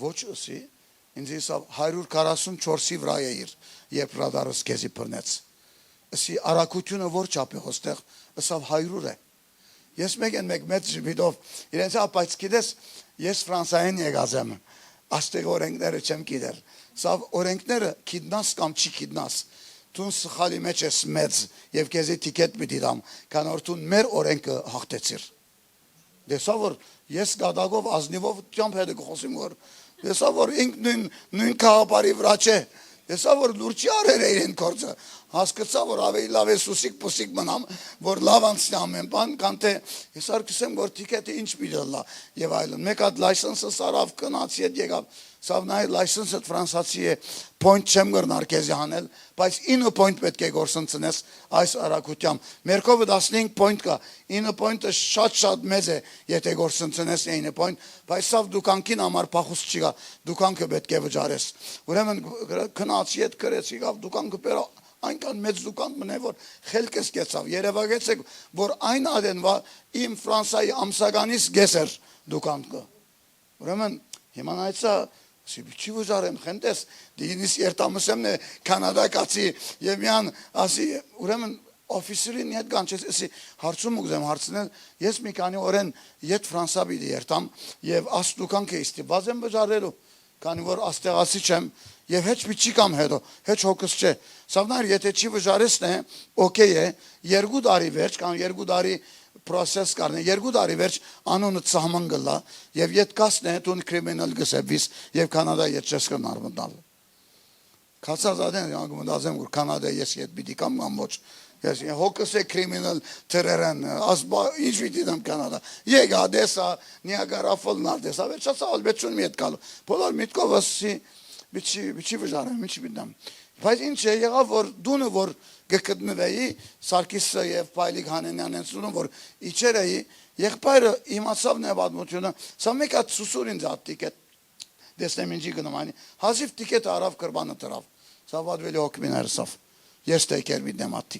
ոչ ըսի, ինձի իսավ 144-ի վրա է իր, երբ ռադարս քեզի բռնեց, ըսի արագությունը որ չապ է հոստեղ, ըսավ 100 է, ես մեկ մեծ ժպիտով, իրենց բայց գիտես, ես Ֆրանսային եկած եմ, աստեղ օրենքները չեմ գիտեր, սավ օրենքները գիտնաս կամ չի գիտնաս, Տուն սխալի մեջ ես մեծ և կեզի տիկետ մի դիդամ, կան որ տուն մեր օրենքը հաղթեցիր։ Դեսա որ ես գադագով ազնիվով ճամփ հետ կխոսիմ որ, դեսա որ ինք նույն կաղապարի վրա չէ, դեսա որ լուրճի արեր է իրեն կործը, հասկծա որ ավելի լավ է սուսիկ պուսիկ մնամ, որ լավ անցնի ամեն բան, կան թե ես արկսեմ որ տիկետը ինչ մի դլա և այլն, մեկ հատ լայսենսը սարավ կնացի հետ եկավ, սավ նայ լայսենսը ֆրանսացի է, պոինտ չեմ գրնար կեզի հանել, բայց 9 պոինտ պետք է գործընծնես այս արագությամբ, մերկովը 15 պոինտ կա, 9 պոինտը շատ մեծ է, եթե գործընծնես 9 պոինտ, բայց սավ դուկանքին համար պախուս չի գա, դուկանքը պետք է վճարես, ուրեմն կնացի հետ կրեցի գավ, դուկանքը պերա, այնքան մեծ դուկան մնե, որ խելքս կեցավ, երևագեցեք, որ այն ադենվա իմ Ֆրանսայի ամսականից գես էր դուկանքը, ուրեմն հիմա նայցա, չի վժարեմ, խենտես, դինիս երտամսեմն է կանադա կացի և միան ասի, ուրեմն օֆիսերին հետ կանչես, ասի հարցում ուգզեմ հարցնել, ես մի կանի օրեն ետ Ֆրանսա բիդի երտամ և աս դուկանք է իստի, բազ եմ վժարելու, կանի որ աստեղացի չեմ և հեչ մի չի կամ հետո, հեչ հոգս չէ, սավնար եթե չի վժարեսն է, օքեյ է, 2 տարի վերջ, կան 2 տարի պրոսես կարնե, 2 տարի վերջ անոնը ծահման գլա և ետ կասն է, տուն կրիմինալ գսեվիս և կանադա ետ չես կնար մտնալ։ Կացած ադեն, մնդազեմ, որ կանադա ես ետ բիդի կամ ոչ, հոգս է կրիմինալ թրերեն, ինչ վիդի դեմ կանադա, եգա դեսա, նիագարա ֆոլնար դեսա, վերջացա ալբեչուն մի ետ կալու, բոլոր միտկով ասի, բիչի վժարեմ, ինչի բիդամ։ Բայց ինչ է եղավ, որ դունը, որ գկտնվեի, Սարգիսը և Պայլիկ Հանենյանն սունում, որ իչեր էի, եղբայրը իմացավ նեվադմությունը, սա մեկ հատ սուսուր ինձ հատ տիկետ, դեսնեմ ինչի գնում այնի, հազիվ տիկետը արավ կրբանը տրավ, սա վադվելի հոգմիներ սավ, ես տեյքեր միդնեմ հատ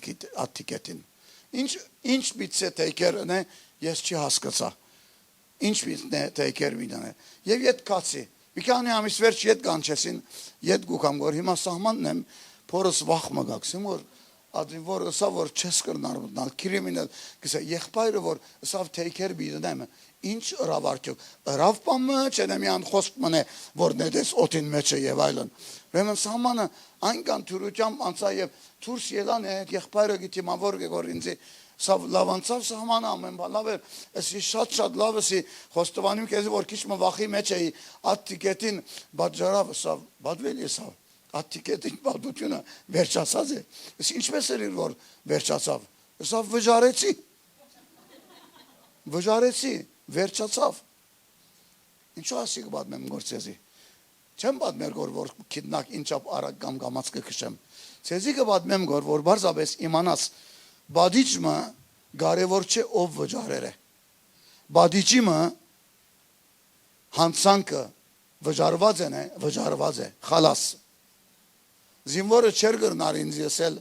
տիկետին, ինչ բիցե տեյքերն է, ես չի հասկացա, ինչ բիցն է տեյքեր միդն է, և ետ կացի, մի կանի ամիս վերջ ետ կանչեսին, ետ գուկամ, որ հիմա սահմանն եմ, փորս վախ մգաքսիմ, որ ըսավ, որ չես կրնար մտնալ, կիրիմինել, կսա, եղբայրը, որ ըսավ թեյքեր բիդնեմ, ինչ ըրավ արդյոք, ըրավ պամը, չենեմ յան խոսք մնե, որ նեդես օտին մեջը և այլն, վեմն սահմանը այնքան թուրությամբ անցա և թուրս ելան է, եղբայրը գիտիմավոր գոր ինձի, սավ լավանցավ սահմանը ամեն բան, լավ էր, էսի շատ լավ էսի խոստովանում կեզի, որ քիչ մվախի մեջ էի, ատ տիկետին բատժարավ, սավ, բատվել է սավ, ատ տիկետին բատությունը վերջացած է, ես ինչպես էր իր, որ վերջացավ, սավ վժարեցի, վերջացավ, ինչու ասի կբատմեմ գործեզի, չեմ բատմեր գոր, որ կիտնակ ինչապ արագ կամ գամած կքշեմ, ցեզի կբատմեմ գոր, որ բարձաբես իմանաս, բադիճմը գարևոր չէ ով վճարեր է, բադիճիմը հանցանքը վճարված է, խալաս, զինվորը չեր գրնար ինձ եսել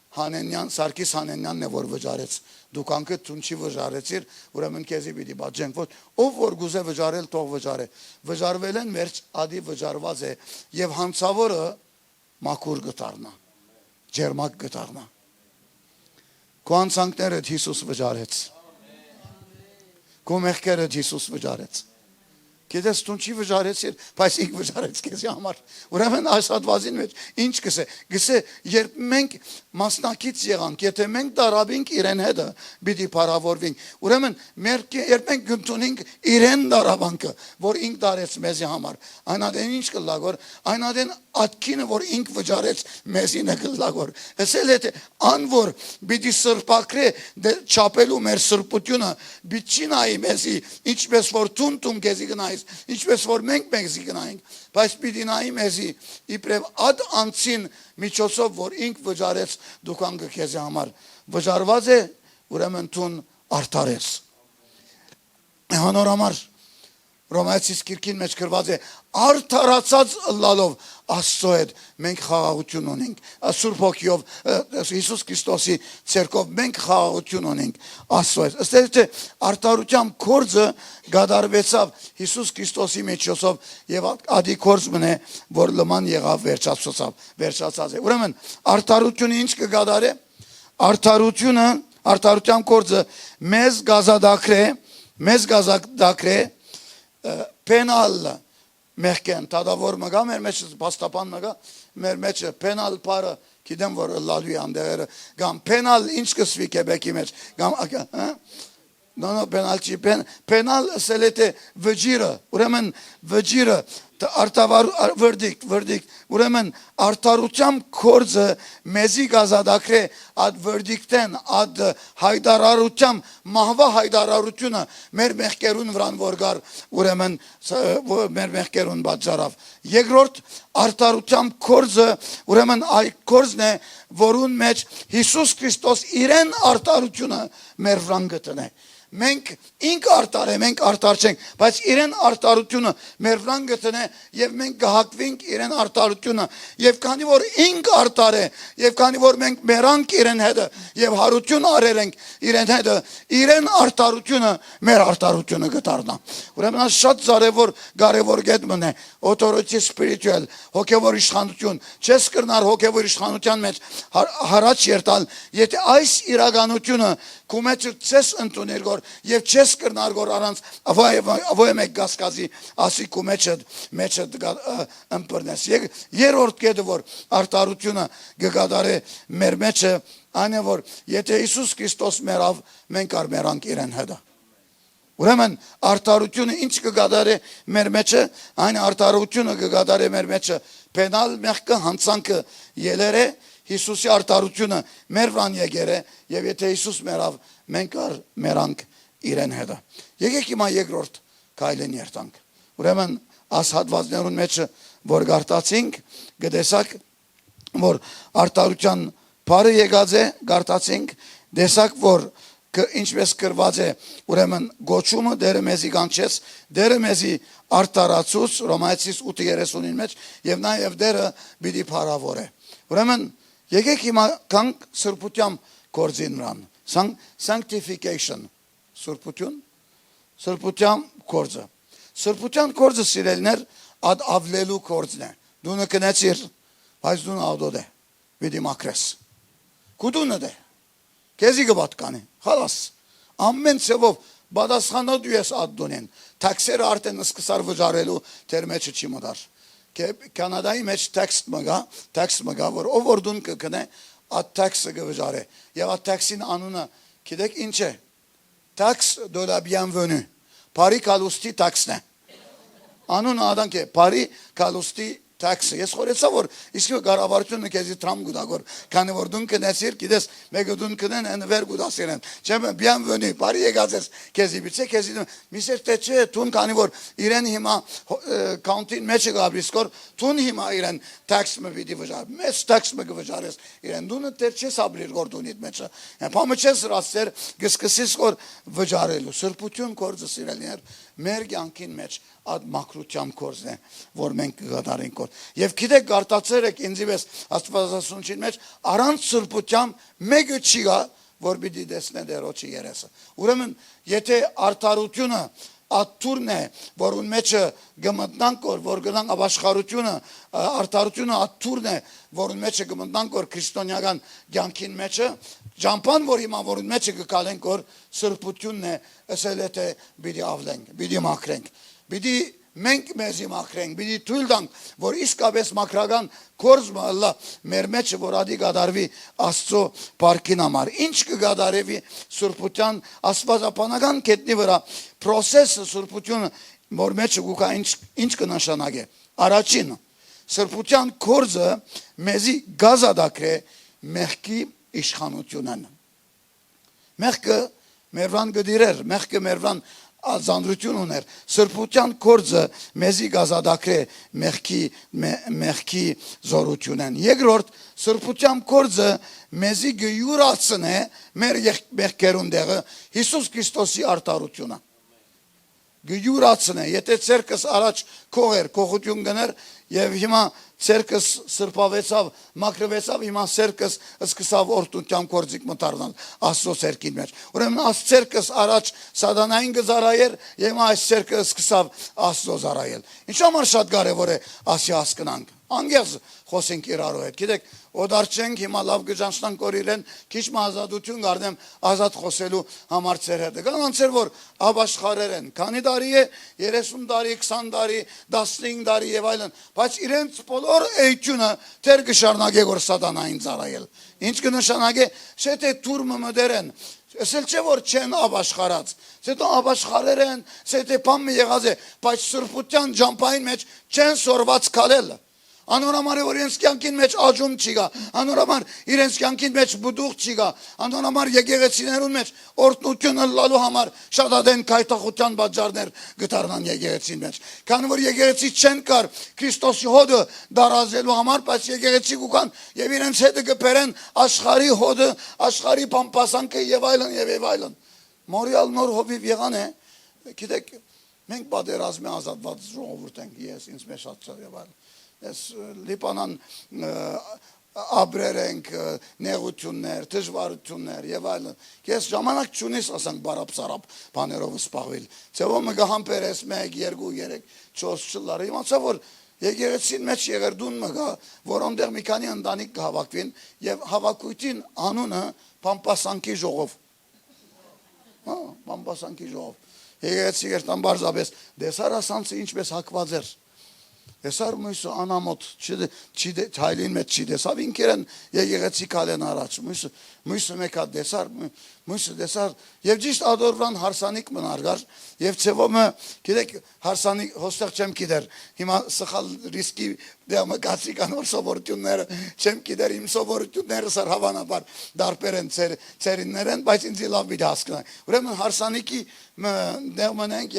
Հանենյան, Սարգիս Հանենյանն է, որ վճարեց, դուք անքը տուն չի վճարեցիր, ուրեմն կեզի պիտի բաջենք, որ ով որ գուզե վճարել, թող վճարե, վճարվել են վերջ ադի վճարված է, և հանցավորը մաքուր գտարնա, ջերմակ գտարնա։ Քո անցանքները Հիսուս վճարեց։ Քո մեղքերը Հիսուս վճարեց։ Գիտես դու չի վճարեցիր, բայց ինք վճարեց քեզ համար։ Ուրեմն այս հատվածին մեջ ինչ գսե, երբ մենք մասնակից եղանք, եթե մենք դարաբինք իրեն հետը, պիտի փառավորվենք։ Ուրեմն երբ մենք գտնենք իրեն դարաբանքը, որ ինք դարեց մեզի համար, այնադեն ինչ կլագոր, այնադեն ատքինը, որ ինք վճարեց մեզի նկլագոր։ Ասել է անոր պիտի սրբակրե չապելու մեր սրբությունը, պիտի նայի մեզի, ինչպես որ տուն քեզի գնայ, ինչպես որ մենք մեզի գնայինք, բայց պիտի նայի մեզի իբրև ադ անցին միջոցով, որ ինք վճարեց դուքան քեզի համար։ Վճարված է, ուրեմն տուն արդարես։ Հանոր համար Ռոմայացիս գիրքին մեջ գրված է արդարացած ըլլալով Աստծո հետ մենք խաղաղություն ունենք, Սուրբ Հոգիով Հիսուս Քրիստոսի ցերկով մենք խաղաղություն ունենք Աստծո հետ։ Ըստ թե արդարության կորձը գադարվեցավ Հիսուս Քրիստոսի միջոցով եւ ադի կորձ մնե, որ լման եղավ վերջացած է։ Ուրեմն արդարությունը ինչ կգադարե։ Արդարության կորձը մեզ գազադակրե penal mehken tadavor maga mer meç pastapan maga mer meç penal para kidem var lalu yandere gam penal inç kısvi kebeki meç gam no penalçi penal selete vecira uremen vecira artavar verdict uremen artarucam korze mezi gazadakre ad verdicten ad haydararucam mahva haydararutuna mer mehkerun vran vorgar uremen mer mehkerun bacarav yegrort artarucam korze uremen ay korzne vorun meç Hisus Kristos iren artarucuna mer vrangıtene մենք ինք արտար է, մենք արտար չենք, բայց իրեն արտարությունը մեր վրան գտնե եւ մենք կհակվենք իրեն արտարությունը եւ քանի որ ինք արտար է եւ քանի որ մենք մերանք իրեն հետ եւ հարություն արել ենք իրեն հետ իրեն արտարությունը մեր արտարությունը կդառնա ուրեմն այս շատ կարևոր գետմն է authority spiritual հոգեվոր իշխանություն չես կրնար հոգեվոր իշխանության մեջ հարաճ երտալ եթե այս իրականությունը քո մեջ չես ընդունել գոր եւ չես կրնար գոր առանց avoy մեկ գասկազի ասի քո մեջը ըմբռնես երրորդ կետը որ արտարությունը գկադարե մեր մեջը այն է որ եթե Հիսուս Քրիստոս մերավ մենք արմերանք իրեն հետ ուրեմն արտարությունը ինչ կգադարե մեր մեջը այն արտարությունը կգադարե մեր մեջը penal մեղքը հանցանքը ելերը Հիսուսի արտարությունը մեր վրան եկեր է եւ եթե Հիսուս մերավ մենք մերանք իրեն հետ եկեք հիմա երկրորդ քայլին երթանք ուրեմն աս հատվածներուն մեջ որ գարտացինք գտեսակ որ արտարության բարը եկած է գարտացինք դեսակ որ ինչպես կրված է ուրեմն գոչումը դերը մեզի կանչեց դերը մեզի արտարացուց Ռոմայացիս 8:39 մեջ եւ նաեւ դերը պիտի փառավոր է ուրեմն եկեք հիմա կանք սրբության կորձին մրան sanctification սրբության կորձը սիրելներ ad ավլելու կորձն է դու նկնեցիր բայց դու ադոդ է պիտի մաքրես կուդունը դե քեզի գբատկանի խալաս ամեն ցևով բադասխանոդու ես ադդոնեն տաքսերը արդեն սկսար վճարելու դեր մեջը չի մտար Կանադայի մեջ տեքստ մգա որ ով որ դուն կգնե այդ տեքստը կվճարե եւ այդ տեքստին անունը գիտեք ինչ է taxe de la bienvenue Փարի կալուստի տաքսն է անունը ադանք է Փարի կալուստի տաքսը ես խորեցա որ իսկ կառավարությունը քեզի տրամ գուտագոր քանի որ դուն կնեցիր գիտես մեկը դուն կնեն են վեր գուտասերեն չեմ bienvenue Փարի եկածես քեզի բիցե քեզի միսեր թե չէ տուն քանի որ իրեն հիմա կաունտին մեջը գաբրիսկոր տուն հիմա իրեն տաքսը պիտի վճար մեծ տաքսը կվճարես իրեն դունը դեր չես ապրիր գորդունիդ մեջը փամը չես ռասեր գսկսես որ վճարելու սրբություն կորձը սիրելիներ մեր կյանքին մեջ ad մակրության կորձն է որ մենք կգադարենք եւ գիտեք գարտացեր եք ինձ իվես աստվածասունչին մեջ առանց սրբության մեկը չի գա որ պիտի տեսնե դերոջի երեսը ուրեմն եթե արդարությունը ատուրն է, որ ուն մեջը գմտնանք որ գնանք ապաշխարությունը, արդարությունը ատուրն է, որ ուն մեջը գմտնանք որ քրիստոնեական կյանքին մեջը, ճամփան որ հիմա որ ուն մեջը գկալենք որ սրբությունն է, ասել է թե պիտի ավլենք, պիտի մաքրենք, պիտի մենք մեզի մաքրենք, պիտի թույլ տանք, որ իսկապես մաքրական կորզը ըլլա մեր մեջը որ ադի գադարվի Աստծո բարքին համար։ Ինչ կգադարվի սուրբության աստվածապանական կետնի վրա process-ը սուրբությունը որ մեջը գուկա ինչ կնշանակե։ Առաջին սուրբության կորզը մեզի գազադակրե մեղքի իշխանությունն։ Մեղքը մերվան գդիրեր, մեղքը մերվան ազանդրություն ուներ, սրբության կորձը մեզի գազադակրե մեղքի զորությունեն։ Երկրորդ, սրբության կորձը մեզի գյուրացն է մեր մեղքերուն դեղը Հիսուս Քրիստոսի արտարությունը։ Գյուրացն է, եթե ցերկս առաջ կողեր, կողություն գներ եւ հիմա ցերկս սրբավեցավ, մաքրվեցավ, հիմա ցերկս սկսավ օրտության կորձիկ մտարնալ Աստծո ցերկին մեջ։ Ուրեմն աս ցերկս առաջ սատանային գզարայեր, հիմա այս ցերկը սկսավ Աստծո զարայել։ Ինչ համար շատ կարևոր է ասի հասկանանք։ Անգերս խոսենք իրարու հետ։ Գիտեք, օդարչենք հիմա լավ գժանցնանք որ իրեն քիչ ազատություն գարնեմ ազատ խոսելու համար ծեր հետ։ Կանանցեր որ ապաշխարեր են։ Քանի տարի է 30 տարի, 20 տարի, 15 տարի եւ այլն, բայց իրենց բոլոր էությունը դեր կշարունակե որ սատանային ծառայել։ Ինչ կնշանակե, թե թուրմը մդերեն։ Ասել չէ որ չեն ապաշխարած, հետո ապաշխարեր են, թե բան մի եղած է, բայց սրբության ջամփային մեջ չեն սորված քալել։ Անորամար որ իրենց կյանքին մեջ աջում չի գա, անորամար իրենց կյանքին մեջ բուդուղ չի գա, անորամար եկեղեցիներուն մեջ օրտնությունը լալու համար շատ ադեն քայթախության բաժարներ գտարնան եկեղեցին մեջ։ Քանի որ եկեղեցի չեն կար Քրիստոսի հոդը դարազելու համար, բայց եկեղեցի կան եւ իրենց հետը կբերեն աշխարհի հոդը, աշխարհի պամպասանքը եւ այլն եւ այլն։ Մորիալ նոր հովիվ եղան է, գիտեք, մենք պատերազմի ազատված ժողովուրդ ենք, ես ինձ մեջ շատ եւ այլն։ Ես լիպանան աբրեր ենք, նեղություններ, դժվարություններ եւ այլն։ Ես ժամանակ չունիս ասենք բարապսարապ բաներով սպաղվել։ Ձեւով մը գահամբերես 1, 2, 3, 4 չլար։ Իմացա որ եկեղեցին մեջ եղերդուն մը գա, որոնտեղ մի քանի ընտանիք կհավաքվին եւ հավաքույթին անունը Պամպասանքի ժողով։ Հա, Պամպասանքի ժողով։ Եկեղեցի երթան բարձաբես դեսար ասանցը ինչպես հակված էր։ Այսօր մույսը անամոտ չայլին մեջ չի դեսավ ինքերեն եկեղեցի կալեն առաջ մույսը մեկա դեսար մույսը դեսար եւ ճիշտ ադորվան հարսանիկ մնարգար եւ ցեվոմը գիտեք հարսանիկ հոստեղ չեմ գիտեր հիմա սխալ ռիսկի դեմը գացի կանոր սովորությունները չեմ գիտեր իմ սովորությունները սար հավանաբար դարբեր են ծերիններեն բայց ինձ լավ մի հասկանա ուրեմն հարսանիկի դեմնենք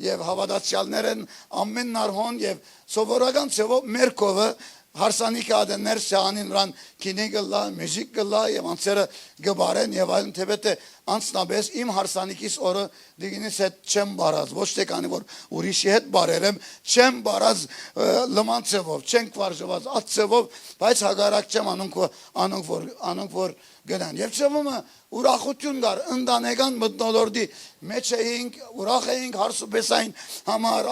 եւ հավատացյալներ են ամեն նարհոն եւ սովորական ցեվով մերկովը հարսանիկը ադեններ սյանին վրան կինի գլա, մեժիկ գլա եւ անցերը գբարեն եւ այլն թեպետե անցնաբես իմ հարսանիկիս օրը դիգինից հետ չեմ բարած ոչ թե կանի որ ուրիշի հետ բարերեմ չեմ բարած լման ցևով չենք վարժված ած ցևով բայց հագարակ չեմ անոնք որ գնան եւ ցևումը ուրախություն դար ընտանեկան մտնոլորտի մեջ էինք ուրախ էինք հարսուբեսային համար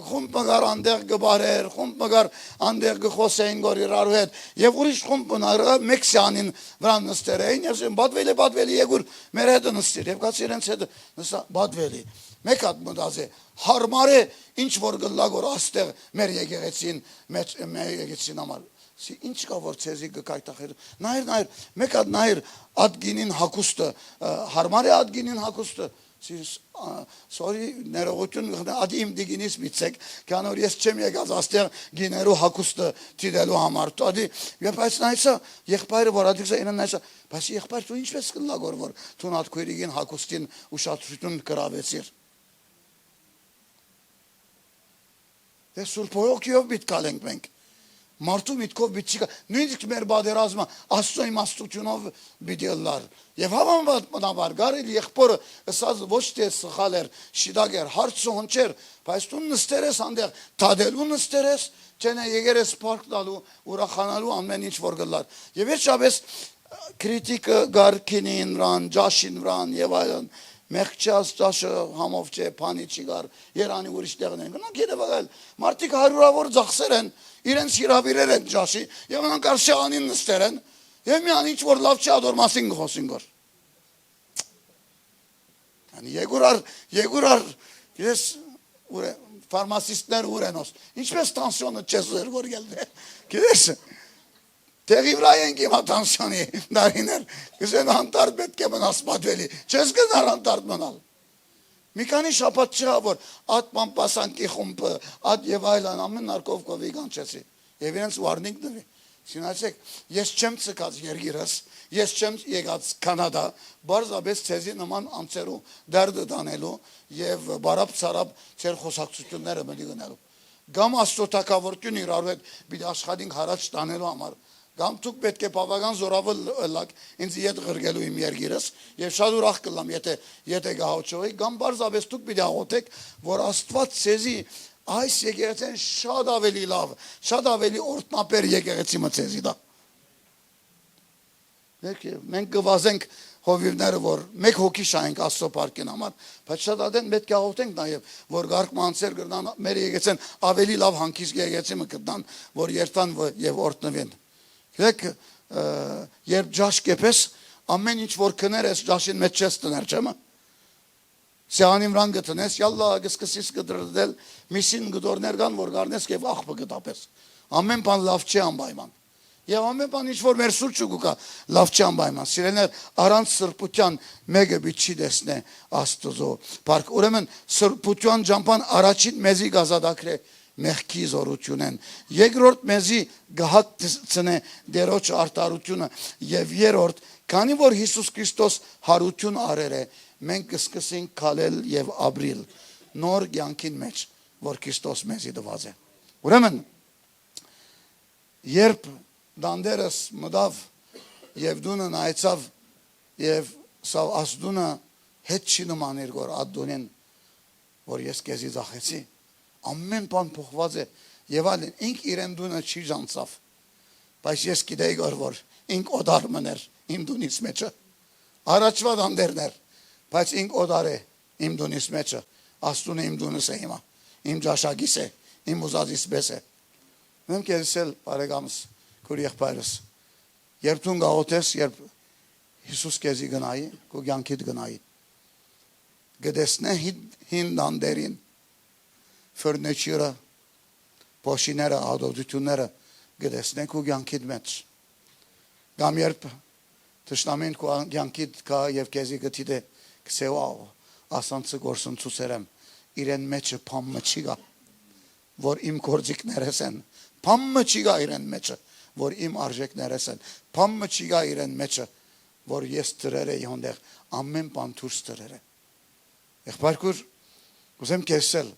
խումբ մգար անդեղ գբարեր խումբ մգար անդեղ գխոսեին գոր իրարու հետ եւ ուրիշ խումբ նարը մեքսյանին վրան նստեր էին եւ բադվելի եգուր մեր հետ նստիր եւ կաց իրենց հետ նստա բադվելի մեկ հատ մտածե հարմար է ինչ որ գլա գոր աստեղ մեր եկեղեցին մեր եկեղեցին համար ինչ կա որ ցեզի գկայտախեր նայր մեկ հատ նայր ադգինին հակուստը հարմար է ադգինին հակուստը sorry ներողություն ադիմ դիգինիս միցեք կանոր ես չեմ եկած աստեղ գիներու հակուստը տիրելու համար ադի եւ այս նայսա եղբայրը որ ադիքսա ինը նայսա բայց եղբայր դու ինչպես կլա որ թուն ադքույրին հակուստին ուշադրություն կրավեցիր դե սուրբոյոքիով բիտ կալենք մենք Մարդու միտքով բիչի կա, նույնիսկ մեր բادرազմը Աստծո իմաստությունով բիդելլար։ Եվ հավանաբար գարել եղբորը ասած ոչ թե սխալ էր, շիդագ էր, հարցը հնչեր, բայց դու նստեր ես անդեղ, թադելու նստեր ես, չենե եկեր ես պարկ տալու, ուրախանալու ամեն ինչ որ գլար։ Եվ վերջապես քրիտիկը գարքինին վրան, ջաշին վրան եւ այլն մեղքչած ճաշը համով չէ, փանի չի գար, Երանի ուրիշ տեղն են գնանք երևալ։ Մարդիկ հարյուրավոր ծախսեր են, իրենց հիրավիրեր են ճաշի, եւ նրանք արշանին նստեր են, եւ միան ինչ որ լավ չի ադոր մասին գխոսին գոր։ Անի եգուրար, ես ուր ֆարմասիստներ ուր են ոս։ Ինչպես տանսիոնը չես ուր որ գելդե։ Գիտես։ Տեղի վրա ենք հիմա տանսիոնի դարիներ, գսեն անտարդ պետք է մնաս պատվելի, չես գնար անտարդ մնալ։ Մի քանի շաբաթ չա որ ատ պամպասանքի խումբը, ատ եւ այլն ամեն նարկովկովի կանչեցի։ Եվ իրենց վարնինք դվի։ Սինացեք, ես չեմ ցկած երգիրս, ես չեմ եկած Կանադա, բարձրապես ցեզի նման անցերու դարդը դանելու եւ բարապ ցարապ ծեր խոսակցությունները մտի գնալու։ Գամ աստոտակավորություն իրար հետ պիտի աշխատենք հարաճ տանելու համար։ Գամ դուք պետք է բավական զորավոր լակ ինձ իդ ղրգելու իմ երգիրս եւ շատ ուրախ կլամ եթե գահոչոյի գամ բարձրապես դուք պիտի աղոթեք որ Աստված ցեզի այս եկեղեցին շատ ավելի լավ շատ ավելի օրտնապեր եկեղեցի մցեզի դա մենք կվազենք հովիվները որ մեկ հոգի շայենք Աստծո парքին համար բայց շատ ադեն պետք է աղոթենք նաեւ որ գարկմանցեր կրնան մեր եկեղեցին ավելի լավ հանգիստ եկեղեցի մը կդան որ երթան եւ օրտնվեն Գիտեք, երբ ջաշ կեպես, ամեն ինչ որ կներ ես ջաշին մեջ չես տներ, չեմը։ Սյանիմ ռան գտնես, յալլա գսկսիս գդրդել, միսին գդորներ կան, որ գարնես և աղբը գտապես։ Ամեն բան լավ չի անբայման։ Եվ ամեն բան ինչ որ մեր սուրճ ուգուկա լավ չի անբայման։ Սիրեներ, առանց սրբության մեկը բիտ չի դեսնե աստուզո։ Պարկ, ուրեմն սրբության ճամպան առաջին մեզի գազադակրե մեղքի զորությունեն երկրորդ մեզի գահացնե դերոջ արտարությունը եւ երրորդ քանի որ Հիսուս Քրիստոս հարություն արեր է մենք կսկսենք քալել եւ ապրիլ նոր կյանքին մեջ որ Քրիստոս մեզի դված է ուրեմն երբ դանդերս մտավ եւ դունը նայեցավ եւ սավ աստունը հետ չի նման էր որ ադոնեն որ ես քեզի զախեցի ամեն բան փոխված է եւ այլն ինք իրեն դունը չի ժանցավ բայց ես գիտեի որ ինք օդար մներ իմ դունից մեջը առաջվա դանդերներ բայց ինք օդար է իմ դունից մեջը աստունը իմ դունս է հիմա իմ ջաշագիս է իմ ուզածից պես է մենք եսել բարեկամս քուր եղբայրս երբ դու գաղոթես երբ Հիսուս քեզի գնայի քո կյանքիդ գնայի գտեսնե հին դանդերին ֆուրնիչյուրը, փոշիները, ադոդությունները գտեսնենք ու կյանքիդ մեջ։ Կամ երբ թշնամին քո կյանքիդ կա եւ քեզի գտիդե քսեու ասանցը գործընծուսերեմ իրեն մեջը փամը չի գա որ իմ գործիքներս են փամը չի գա իրեն մեջը որ իմ արժեքներս են փամը չի գա իրեն մեջը որ ես դրեր եմ հանդեղ ամեն բան դուրս դրեր եմ եղբայրքուր ուզեմ կեսել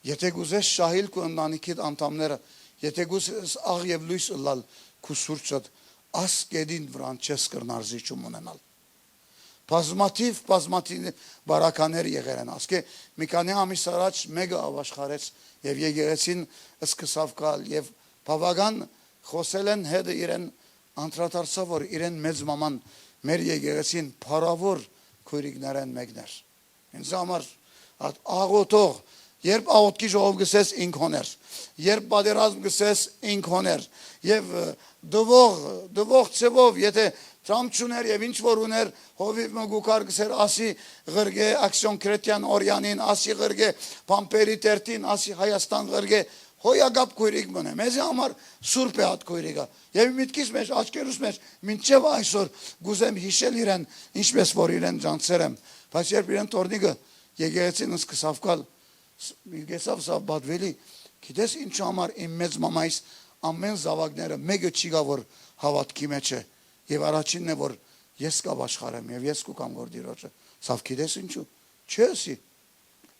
Եթե գուզես շահիլ քո ընտանիքիդ անդամները, եթե գուզես աղ եւ լույս ըլլալ քո սուրճդ, ասկեդին վրան չես կրնար զիջում ունենալ։ Բազմաթիվ բարականեր եղեր են, ասկե մի քանի ամիս առաջ մեկը ավաշխարեց եւ եկեղեցին սկսավ գալ եւ բավական խոսել են հետը իրեն անդրադարձավ որ իրեն մեծ մաման մեր եկեղեցին փառավոր քույրիկներեն մեկներ։ Ինձ համար աղոթող Երբ աղոտքի ժողով գսես ինք հոներ, երբ պատերազմ գսես ինք հոներ, եւ դվող ծևով, եթե Trump չուներ եւ ինչ որ ուներ, հովիվ մգուկար գսեր ասի ղրգե ակսիոն քրեստիան օրյանին, ասի ղրգե Պամպերի տերտին, ասի Հայաստան ղրգե հոյագապ քույրիկ մնե, մեզի համար սուրբ է հատ քույրիկը, եւ միտքիս մեջ, աչքերուս մեջ, մինչեւ այսօր գուզեմ հիշել իրեն, ինչպես որ իրեն ջանցերեմ, բայց երբ իրեն տորնիկը եկեղեցին սկսավ գալ Գեսավ սավ բադվելի, գիտես ինչ համար իմ մեծ մամայիս ամեն զավակները մեկը չի գա որ հավատքի մեջ է եւ առաջինն է որ ես կավ աշխարհեմ եւ ես կուկամ գործիրոջը սավ գիտես ինչու չեսի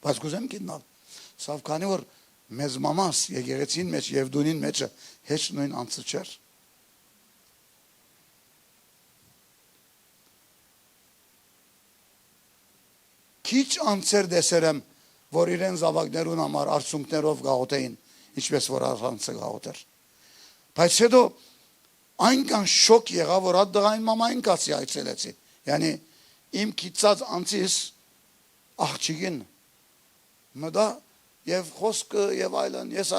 բայց գուզեմ գտնալ սավ քանի որ մեծ մամաս եկեղեցին մեջ եւ դունին մեջը հեչ նույն անցը չէր քիչ անցեր դեսերեմ որ իրեն զավակներուն համար արցունքներով գաղութեին, ինչպես որ առանցը գաղութեր։ Բայց հետո այնքան շոկ եղավ, որ այդ դղային մամային կացի այցելեցի։ Yani իմ քիծած անցիս աղջիկին մտա եւ խոսքը եւ այլն ես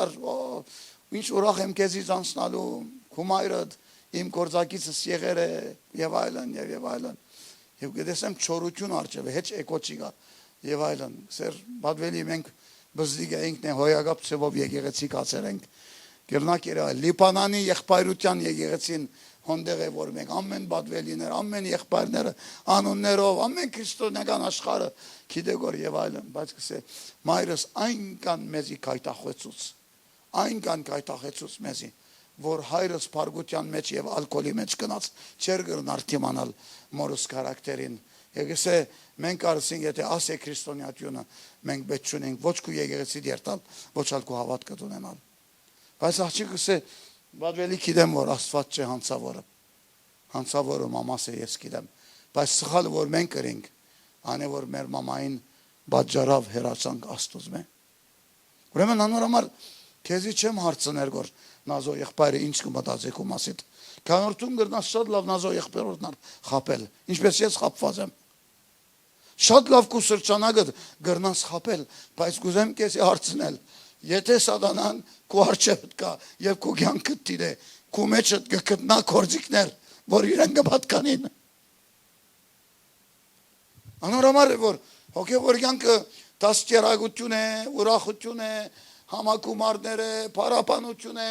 ինչ ուրախ եմ քեզից անցնալու քումայրդ իմ գործակիցս եղեր է եւ այլն եւ այլն եւ գտեսեմ չորություն արջև հեչ էկոչի գա եւ այլն սեր բադվելի մենք բզդիգ ենք նե հոյագապ ծովով եկեղեցի կացեր ենք գերնակերը լիբանանի եղբայրության եկեղեցին հոնդեղ է որ մենք ամեն բադվելիներ ամեն եղբայրները անուններով ամեն քրիստոնեական աշխարհը գիտեգոր եւ այլն բայց կսե մայրս այնքան մեզի կայտախեցուց մեզի որ հայրս բարգության մեջ եւ ալկոլի մեջ գնաց չեր գրնար թիմանալ մորս քարակտերին եկեսե մենք արսին եթե ասե քրիստոնեությունը մենք պետք չունենք ոչ քու եկեղեցի դերտալ ոչ ալկու հավատք ունենալ բայց աղջիկս է բադվելի գիտեմ որ Աստված չէ հանցավորը մամաս է ես գիտեմ բայց սխալը որ մենք կրենք անե որ մեր մամային բաժարավ հերացանք Աստուծմե ուրեմն անորոմար քեզի չեմ հարցներ գոր նազո եղբայրը ինչ կմտածեք ու մասիդ կանորտում գրնաս շատ լավ նազո եղբայրն խապել ինչպես ես խապված եմ շատ լավ քու սրճանակը գրնաս խապել բայց կուզեմ քեզի հարցնել եթե սատանան քու արչեդ կա եւ քու կյանքը տիրե քու մեջդ կգտնա կորձիկներ որ իրեն կպատկանին անորոմար որ հոգեվոր կյանքը դաստիարակություն է ուրախություն է համակումարներ է, պարապանություն է,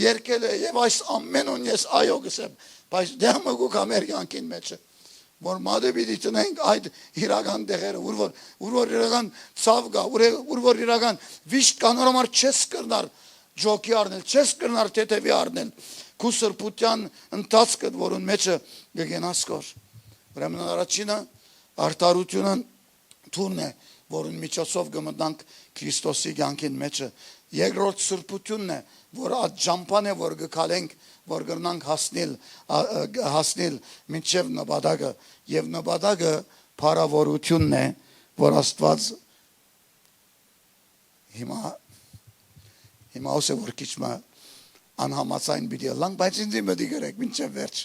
երկել է եւ այս ամենուն ես այո գսեմ, բայց դե մգուկ ամերիկյանքին մեջ է, որ մադը պիտի տնենք այդ իրական տեղերը, ուր որ իրական ցավ գա, ուր որ իրական վիշտ կանորոմար չես կրնար ջոկի առնել, չես կրնար թեթևի առնել, քու սրբության ընթացքը, որուն մեջը գգենաս կոր, ուրեմն առաջինը արդարությունը թուրն է, որուն միջոցով գմտնանք Քրիստոսի կյանքին մեջը երկրորդ սրբությունն է որ այդ ջամփան է որ գկալենք որ գրնանք հասնել մինչև նպատակը եւ նպատակը փառավորությունն է որ Աստված հիմա ոսը որ քիչմա անհամացային բիդի լանք բայց ինձ մտի գրեք մինչև վերջ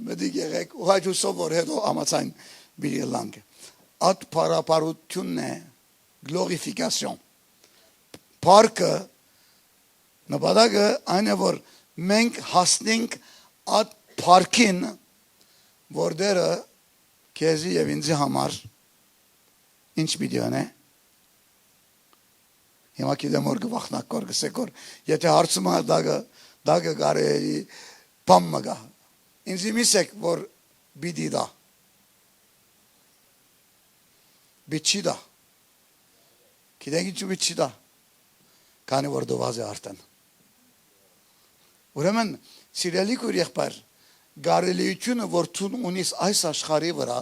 մտի գրեք ու հայտուսով որ հետո ամացային բիդի լանք At փառապարությունն է glorification Փառքը նպատակը այն է որ մենք հասնենք at փառքին որտեղը քեզի եւ ինձ համար ինչ պիտի անե հիմա գիտեմ որ գվախնակ կոր գսեկոր եթե հարցում ա դագը գարելի բամմագա ինձ միսեք որ պիտի դա Bichida. Գիտեք bichida. Քանի որ դովազ է արտեն։ Ուրեմն սիրելի եղբայր, գարելիությունը որ ցուն ունիս այս աշխարհի վրա,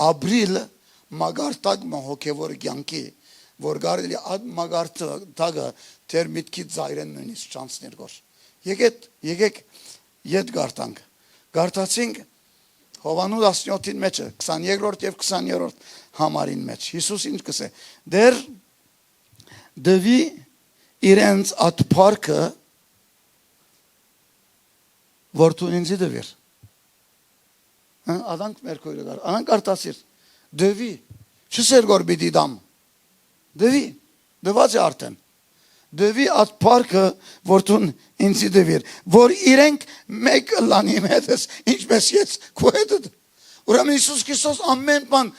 ապրիլ մագարտակ հոգևոր կյանքի, որ գարելի այդ մագարտակը դեր միտքի ծայրեն նույնիսկ չանցներ գոր։ Եկեք ետ գարտանք։ Գարտացինք Հովանու 17-ին մեջը 22-րդ եւ 20-րդ համարին մեջ Հիսուս ինչ կսե դեր դվի իրենց at փառքը որտուն ինձ դվիր Adank merkoyla gar anan kartasir dövi çiser gor bididam dövi dövaze arten dövi at parkı vortun insi devir vor irenk mek lanimetes inç besyet kuedet uram Iisus Kristos amen pan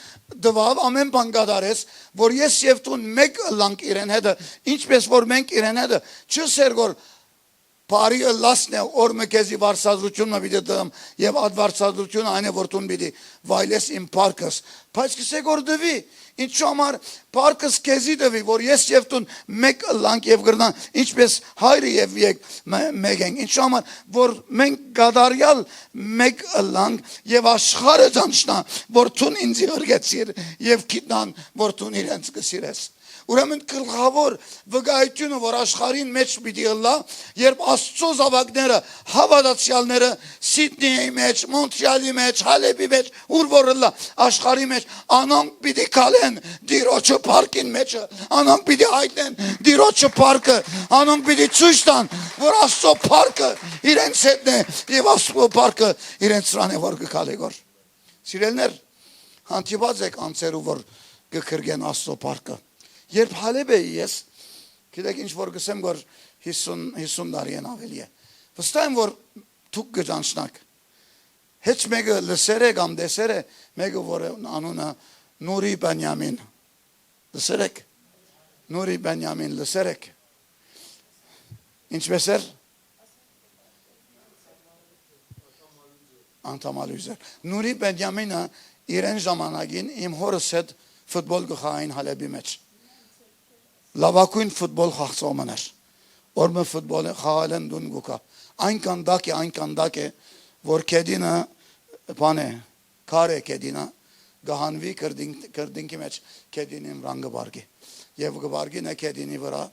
dvav amen pan gadares vor yes yeftun mek lank iren hede inç bes vor menk iren hede çiser gor Pari lasne orme kezi varsazlıçunla bidedim yev ad varsazlıçun aynı vortun bidi vailes in parkas paçki se gordevi inç amar parkas kezi devi vor yes yeftun mek lang yev gırdan inç bes hayri yev yek megen inç amar vor men gadaryal mek lang yev aşkhare janşna vortun inzi ırgetsir yev kitnan vortun irens gesires Ուրեմն գլխավոր վկայությունը որ աշխարհին մեջ պիտի ըլլա երբ Աստծո զավակները հավատացյալները Սիդնեի մեջ, Մոնտրեալի մեջ, Հալեբի մեջ, ուր որ ըլլա աշխարհի մեջ անոնք պիտի կալեն Տիրոջը парքին մեջը անոնք պիտի հայտնեն Տիրոջը парքը անոնք պիտի ցույց տան որ Աստծո парքը իրենց հետն է եւ Աստծո парքը իրենց սրան է որ կկալի գոր Սիրելներ հանդիպած եք անցերու որ կքրգեն Աստծո փառքը։ Երբ հալեբ էի ես, գիտեք ինչ որ գսեմ որ 50 տարի են ավելի է։ Վստահ եմ որ դուք կճանչնաք։ Heç մեկը լսեր է կամ տեսեր է մեկը որ անունը Նուրի Բենյամին։ Լսեր եք։ Նուրի Բենյամին լսեր եք։ Ինչպես էր։ Անտամալույզեր։ Նուրի Բենյամինը իրեն ժամանակին իմ հորս հետ ֆուտբոլ գխային հալեբի մեջ։ Լավակույն ֆուտբոլ խաղացողն էր։ Օրմը ֆուտբոլը խաղալեն դուն գուկա։ Այնքան դակ է, որ կեդինը բան է, քարե կեդինը գահանվի կրդինքի մեջ կեդինին ռանգը բարգի։ Եվ գբարգին է կեդինի վրա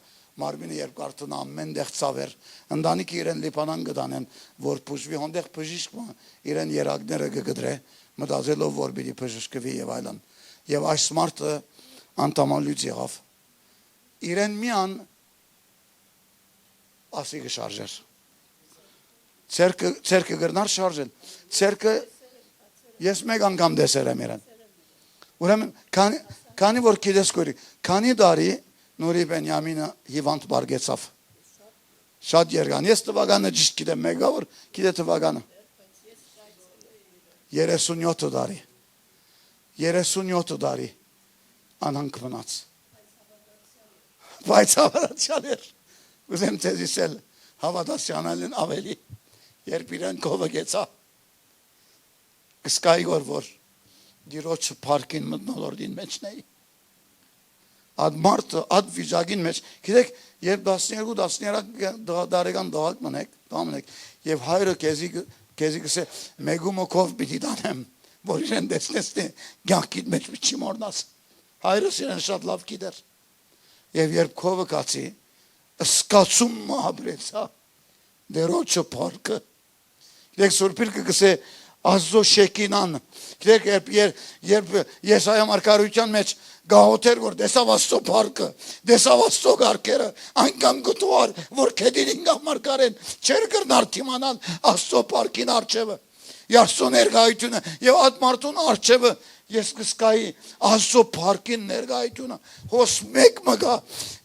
մարմինը երբ կարդուն ամեն դեղ ցավեր ընտանիքը իրեն լիպանան գտանեն որ բուժվի հոնդեղ բժիշկը իրեն երակները կգդրե մտածելով որ պիտի բժշկվի եւ այլն եւ այս մարդը անտամանլուց եղավ իրեն միան ասի կշարժեր ցերկը գրնար շարժել ցերկը ես մեկ անգամ տեսել եմ իրեն ուրեմն քանի որ գիտես գորի քանի տարի Նուրի Բենյամինը հիվանդ բարգեցավ շատ երգան ես տվականը ճիշտ գիտեմ մեկ որ գիտե տվականը 37 տարի անհանգ մնաց բայց հավատացյալ էր ուզեմ ցեզիսել հավատացյալն ավելի երբ իրեն կովը գեցա կսկայի որ դիրոջ парքին մտնոլորդին մեջն էի Ad martı, ad vijagin meç. Gidek yer dasniyergu dasniyerak daregan dağık mınek. Yev hayrı kezi kese megumokov bitidanem. Boriren desnesti gah gitmeç biçim ornas. Hayrı siren şadlav gider. Yev yer kova katsi. Skatsum muhabretsa. Deroço parkı. Gidek surpirkı kese azzo şekinan. Gidek yer Yesaya markaruycan meç. Գահոթեր որ դեսավ Աստծո փառքը, դեսավ Աստծո գարկերը, այնքան գտուար, որ քեդին համար կարեն չեր կրնար թիմանալ Աստծո փառքին արչևը, Աստծո ներկայությունը եւ այդ մարդուն արչևը ես կսկայի Աստծո փառքին ներկայությունը, հոս մեկ մգա,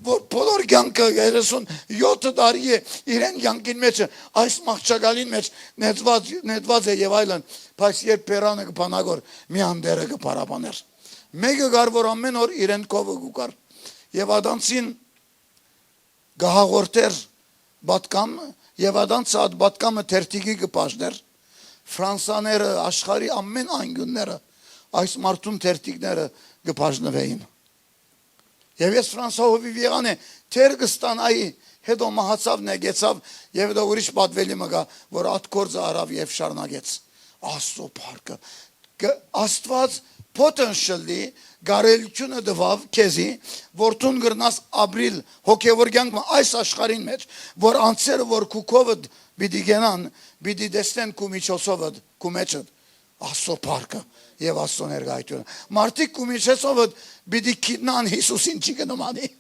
որ բոլոր կյանքը 37 տարի է իրեն կյանքին մեջ այս մաղճակալին մեջ նետված է եւ այլն, բայց երբ Պերանը կփանագոր մի անդերը կփարաբաներ Մեկը գար որ ամեն օր իրեն կովը գուկար եւ adansin գահաղորդեր բատկամ եւ adansa ad բատկամը թերթիկի կպաշներ ֆրանսաները աշխարհի ամեն անգյունները այս մարդուն թերթիկները կպաշնվեին եւ ես ֆրանսահովի եղան է թերգստանայի հետո մահացավ նեգեցավ եւ դա ուրիշ պատվելի մգա որ at կորձը արավ եւ շարնագեց Աստծո փառքը Աստված potentially գարելությունը դվավ քեզի որտուն գրնաս ապրիլ հոգևոր կյանքը այս աշխարհին մեջ որ անցերը որ քուկովը պիտի գնան պիտի դեսնեն քու միջոցովը քու մեջը Աստծո փառքը եւ Աստծո ներկայությունը մարդիկ քու միջոցովը պիտի քիտնան Հիսուսին չգնամանի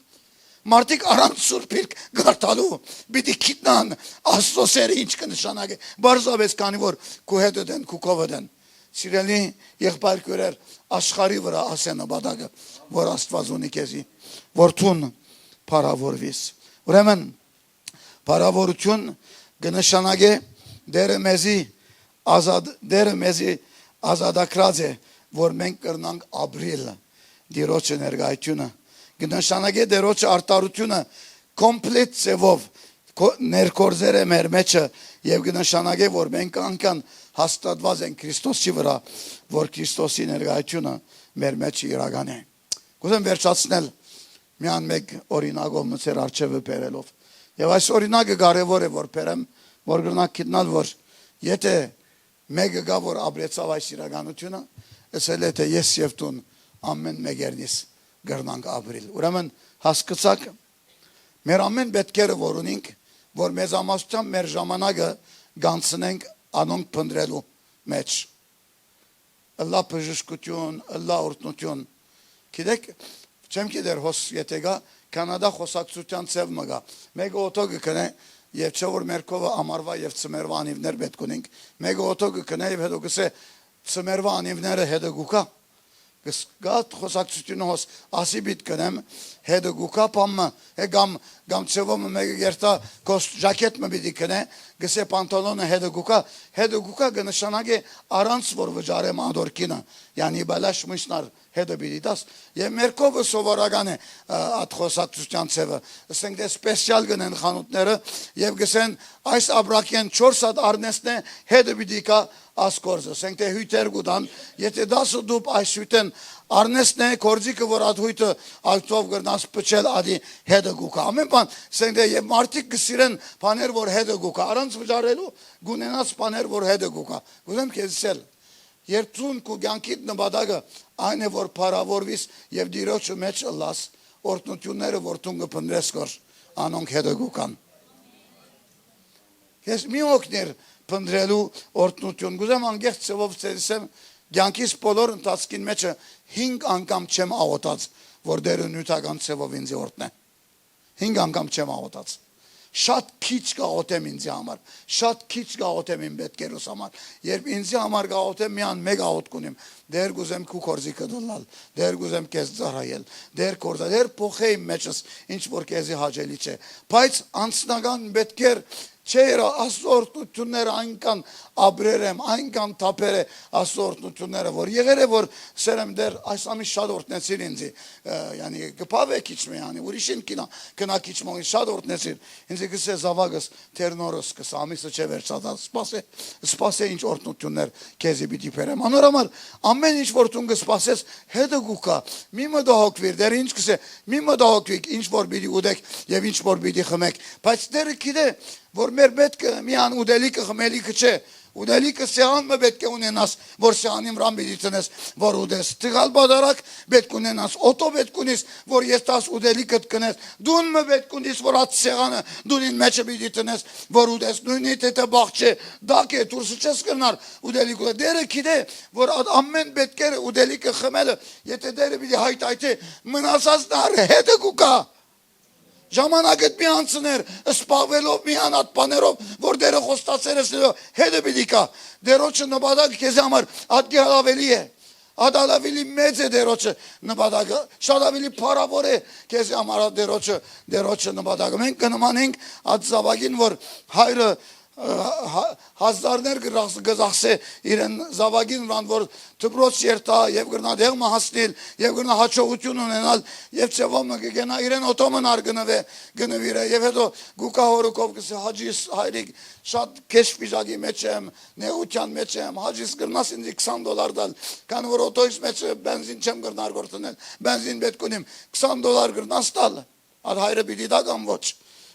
մարդիկ առանց սուրբիկ գարտալու պիտի քիտնան Աստծո սերը ինչ կնշանակի բարձավես քանի որ քու հետը դեն քուկովը դեն Սիրելի եղբայրքերեր աշխարհի վրա ասենը բադակը որ Աստված ունի քեզի որթուն փառավորվիս ուրեմն փառավորություն կնշանակե դերը մեզի ազատագրած է որ մենք կրնանք ապրիլ դիրոջը ներկայությունը կնշանակե դերոջը արտարությունը կոմպլետ ծևով ներկորձեր է մեր մեջը եւ կնշանակե որ մենք անկան հաստատված են Քրիստոսի վրա, որ Քրիստոսի ներկայությունը մեր մեջ իրական է։ Կուզեմ վերջացնել միան մեկ օրինակով մցեր արչևը բերելով։ Եվ այս օրինակը կարևոր է որ բերեմ, որ գնանք գտնալ որ եթե մեկը գա որ ապրեցավ այս իրականությունը, ասել է թե ես եւ տուն ամեն մեկերնից գնանք ապրիլ։ Ուրեմն հասկացաք մեր ամեն պետքերը որ ունենք, որ մեզ ամասությամբ մեր ժամանակը գանցնենք Անոնք փնդրելու մեջ Ալլա բժշկություն, Ալլա օրտնություն Գիտեք, չեմ գիտեր հոս եթե գա Կանադա խոսակցության ծև մգա Մեկը օտո կգնե եւ չէ որ մեր կովը ամառվա եւ ծմերվա անիվներ պետք ունենք Մեկը օտո կգնե եւ հետո կսե ծմերվա անիվները հետո գուկա Գատ խոսակցությունը հոս ասի բիտ կնեմ հետը գուկա պամը գամ ծևոմը մեկը գերտա կոստ ժակետ մը բիդի կնե գսե պանտալոնը հետը գուկա գնշանագե առանց որ վճարեմ ադորկինը յանի բալաշ միշնար հետը բիդի դաս եւ մերկովը սովորական է at խոսակցության ծևը ասենք դե սպեսիալ գնեն խանութները եւ գսեն այս աբրակեն 4 հատ արնեսն է հետը բիդի կա ասկորզը ասենք դե հյութեր գուտան եթե 10 դուպ այս հյութեն Արնեսն է կորձիկը որ ադհույթը ալտով գրնաս պչել ադի հետը գուկա ամեն բան ասենք դե եւ մարդիկ կսիրեն բաներ որ հետը գուկա առանց վճարելու գունենաց բաներ որ հետը գուկա գուզեմ քեզսել երբուն կու ցանկիտ նպատակը այն է որ փարավորվիս եւ դիրոջը մեջ լաս օրտնությունները որ դու կփնրես կոր անոնք հետը գուկան ես մի օգներ փնրելու օրտնություն գուզեմ անգեղ ծովով ծեսեմ Գյանքիս բոլոր ընթացքին մեջը 5 անգամ չեմ աղոտած, որ դերը նյութական ծևով ինձ օրտնե։ 5 անգամ չեմ աղոտած։ Շատ քիչ գաղոտեմ ինձ համար, շատ քիչ գաղոտեմ իմ պետքերուս համար։ Երբ ինձ համար գաղոտեմ միան մեկ աղոտ կունիմ, դեր գուզեմ քու կորզիկը դլալ, դեր գուզեմ քեզ ծառայել, դեր կորզալ, դեր փոխեի մեջս, ինչ որ քեզի հաճելի չէ։ Բայց անձնական պետքեր Չէր ասորտությունները այնքան աբրեր եմ, այնքան թափեր է ասորտությունները, որ եղեր է, որ սերեմ դեր այս ամիս շատ օրտնեցիր ինձի, յանի գպավ է քիչ մի, յանի ուրիշին կնա քիչ մոյին շատ օրտնեցիր, ինձի գսե զավագս թերնորս կս ամիսը չէ վերջատած, սպասե ինչ օրտնություններ քեզի պիտի բերեմ, անորոմալ ամեն ինչ որ դու կսպասես հետը գուկա, մի մտահոգվիր, դեր ինչ կսե, մի մտահոգվիկ, ինչ որ պիտի ուտեք եւ ինչ որ պիտի խմեք, բայց դերը գիտե որ մեր պետք է միան ուդելիքը խմելիքը չէ ուդելիքը սեղանը պետք է ունենաս որ սեղանին վրան պիտի տնես որ ուդես տղալ բադարակ պետք ունենաս օտո պետք ունես որ ես տաս ուդելիքդ կնես դուն մը պետք ունես որ այդ սեղանը դունին մեջը պիտի տնես որ ուդես նույնի թե բախչե դակ է դուրս չես կնար ուդելիքը դերը գիտե որ ամեն պետք է ուդելիքը խմելը եթե դերը պիտի հայտայթե մնացած դար հետը կուկա Ժամանակդ մի անցներ, սպաղվելով մի անատ պաներով, որ դերը խոստացեր ես հետը պիտի կա, դերոչը նպատակ քեզ համար ադգել ավելի է, ադալավելի մեծ է դերոչը նպատակը, շատ ավելի փառավոր է քեզ համար դերոչը նպատակը, մենք կնմանենք այդ զավակին, որ հայրը հազարներ գզախսե իրեն զավագին վրան, որ թպրոց երտա և գրնա դեղմը հասնիլ և գրնա հաչողություն ունենալ և ծևոմը գենա իրեն օտոմն արգնվե գնվիր է և հետո գուկա հորուկով կսե հաջիս հայրիկ շատ կեշ պիժագի մեջ եմ, նեղության մեջ եմ, հաջիս գրնաս ինձի $20 դալ, կան որ օտոյիս մեջ բենզին չեմ գրնար գործնել, բենզին պետք ունիմ, $20 գրնաս տալ, այդ հայրը պիտի դա կամ ոչ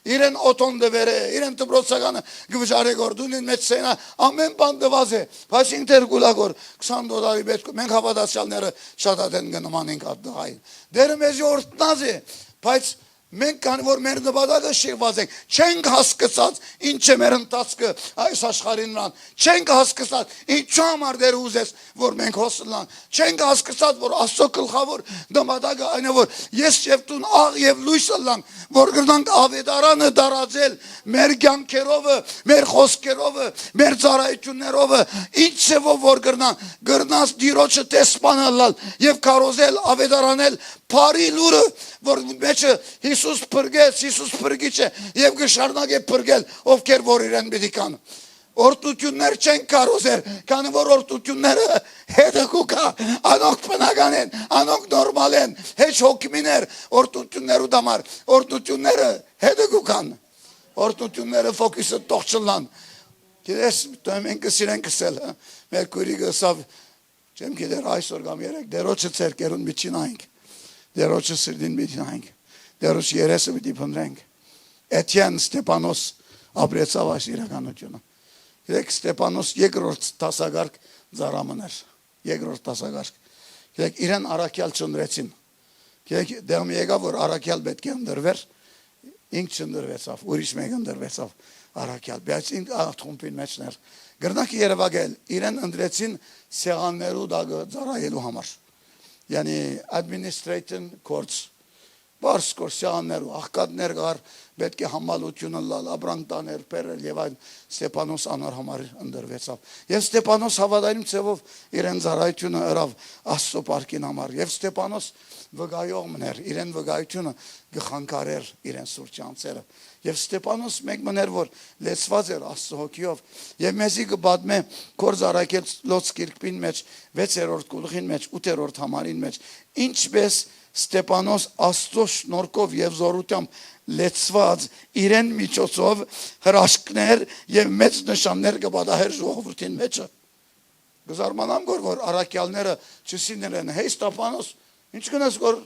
Իրեն օտոն դվեր է, իրեն տպրոցականը գվժարե գոր, դունին մեջ սենա, ամեն բան դված է, բայց ինքեր գուլագոր, $20 պետք, մենք հավատացյալները շատ ատեն գնման ենք այդ դղային, դերը մեզի օրտնած է, բայց մենք կան որ մեր նպատակը շիրված ենք, չենք հասկացած ինչ է մեր ընթացքը այս աշխարհին վրան, չենք հասկացած ինչու համար դեր ուզես որ մենք հոսլան, չենք հասկացած որ Աստծո գլխավոր նպատակը այն է որ ես եւ դու աղ եւ լույս լան, որ գնանք ավետարանը դարածել մեր կյանքերով, մեր խոսքերով, մեր ծառայություններով, ինչ ծևով որ գրնաս դիրոջը տեսփանալ եւ կարոզել ավետարանել Փարի լուրը, որ մեջը Հիսուս փրկեց, Հիսուս փրկիչ է եւ կշարունակե փրկել, ովքեր որ իրեն պիտի կան։ Օրտություններ չեն կարոզել, քանի որ օրտությունները հետը կուկա, անոնք բնական են, անոնք նորմալ են, հեչ հոգմիներ օրտություններու դամար, օրտությունները հետը կուկան, օրտությունները ֆոկուսը տող չլան։ Գիտես, մենք կսիրենք կսել, մեր քույրիկը սավ, չեմ գիտեր այսօր կամ երեք, դերոջը ցերկերուն միջին այնք, դերոջը սրդին միջին այնք, դերոջ երեսը պիտի փնտրենք, Էթյան Ստեփանոս ապրեցավ այս իրականությունը։ Գիտեք, Ստեփանոս երկրորդ տասագարկ ծառամներ, երկրորդ տասագարկ։ Գիտեք, իրեն առաքյալ չնդրեցին։ Գիտեք, դեմ եկավ որ առաքյալ պետք է ընդրվեր, ինք չնդրվեցավ, ուրիշ մեկ ընդրվեցավ առաքյալ, բայց ինք ախտումպին մեջներ։ Գրնակի երևակել, իրեն ընդրեցին սեղաններու դագը ծառայելու համար։ Yani administrating courts Բարսկորսյաններ ու աղկատներ գար պետք է համալությունը լալ աբրանտաներ բերել եւ այլ Ստեփանոս անոր համար ընդրվեցավ եւ Ստեփանոս հավատարիմ ցևով իրեն ծառայությունը ըրավ Աստծո պարգին համար եւ Ստեփանոս վգայողներ իրեն վգայությունը գխանկարեր իրեն սուրճ անցերը եւ Ստեփանոս մեկ մներ որ լեցված էր Աստծո հոգիով եւ մեզի կբադմե կորձ արակել լոց կիրկպին մեջ 6-րդ գլխին մեջ 8-րդ համարին մեջ ինչպես Ստեփանոս Աստծո շնորհքով եւ զորությամբ լեցված իրեն միջոցով հրաշքներ եւ մեծ նշաններ կբադահեր ժողովրդին մեջը գզարմանամ որ արաքյալները չսիներեն հեյ Ստեփանոս ինչ կնես որ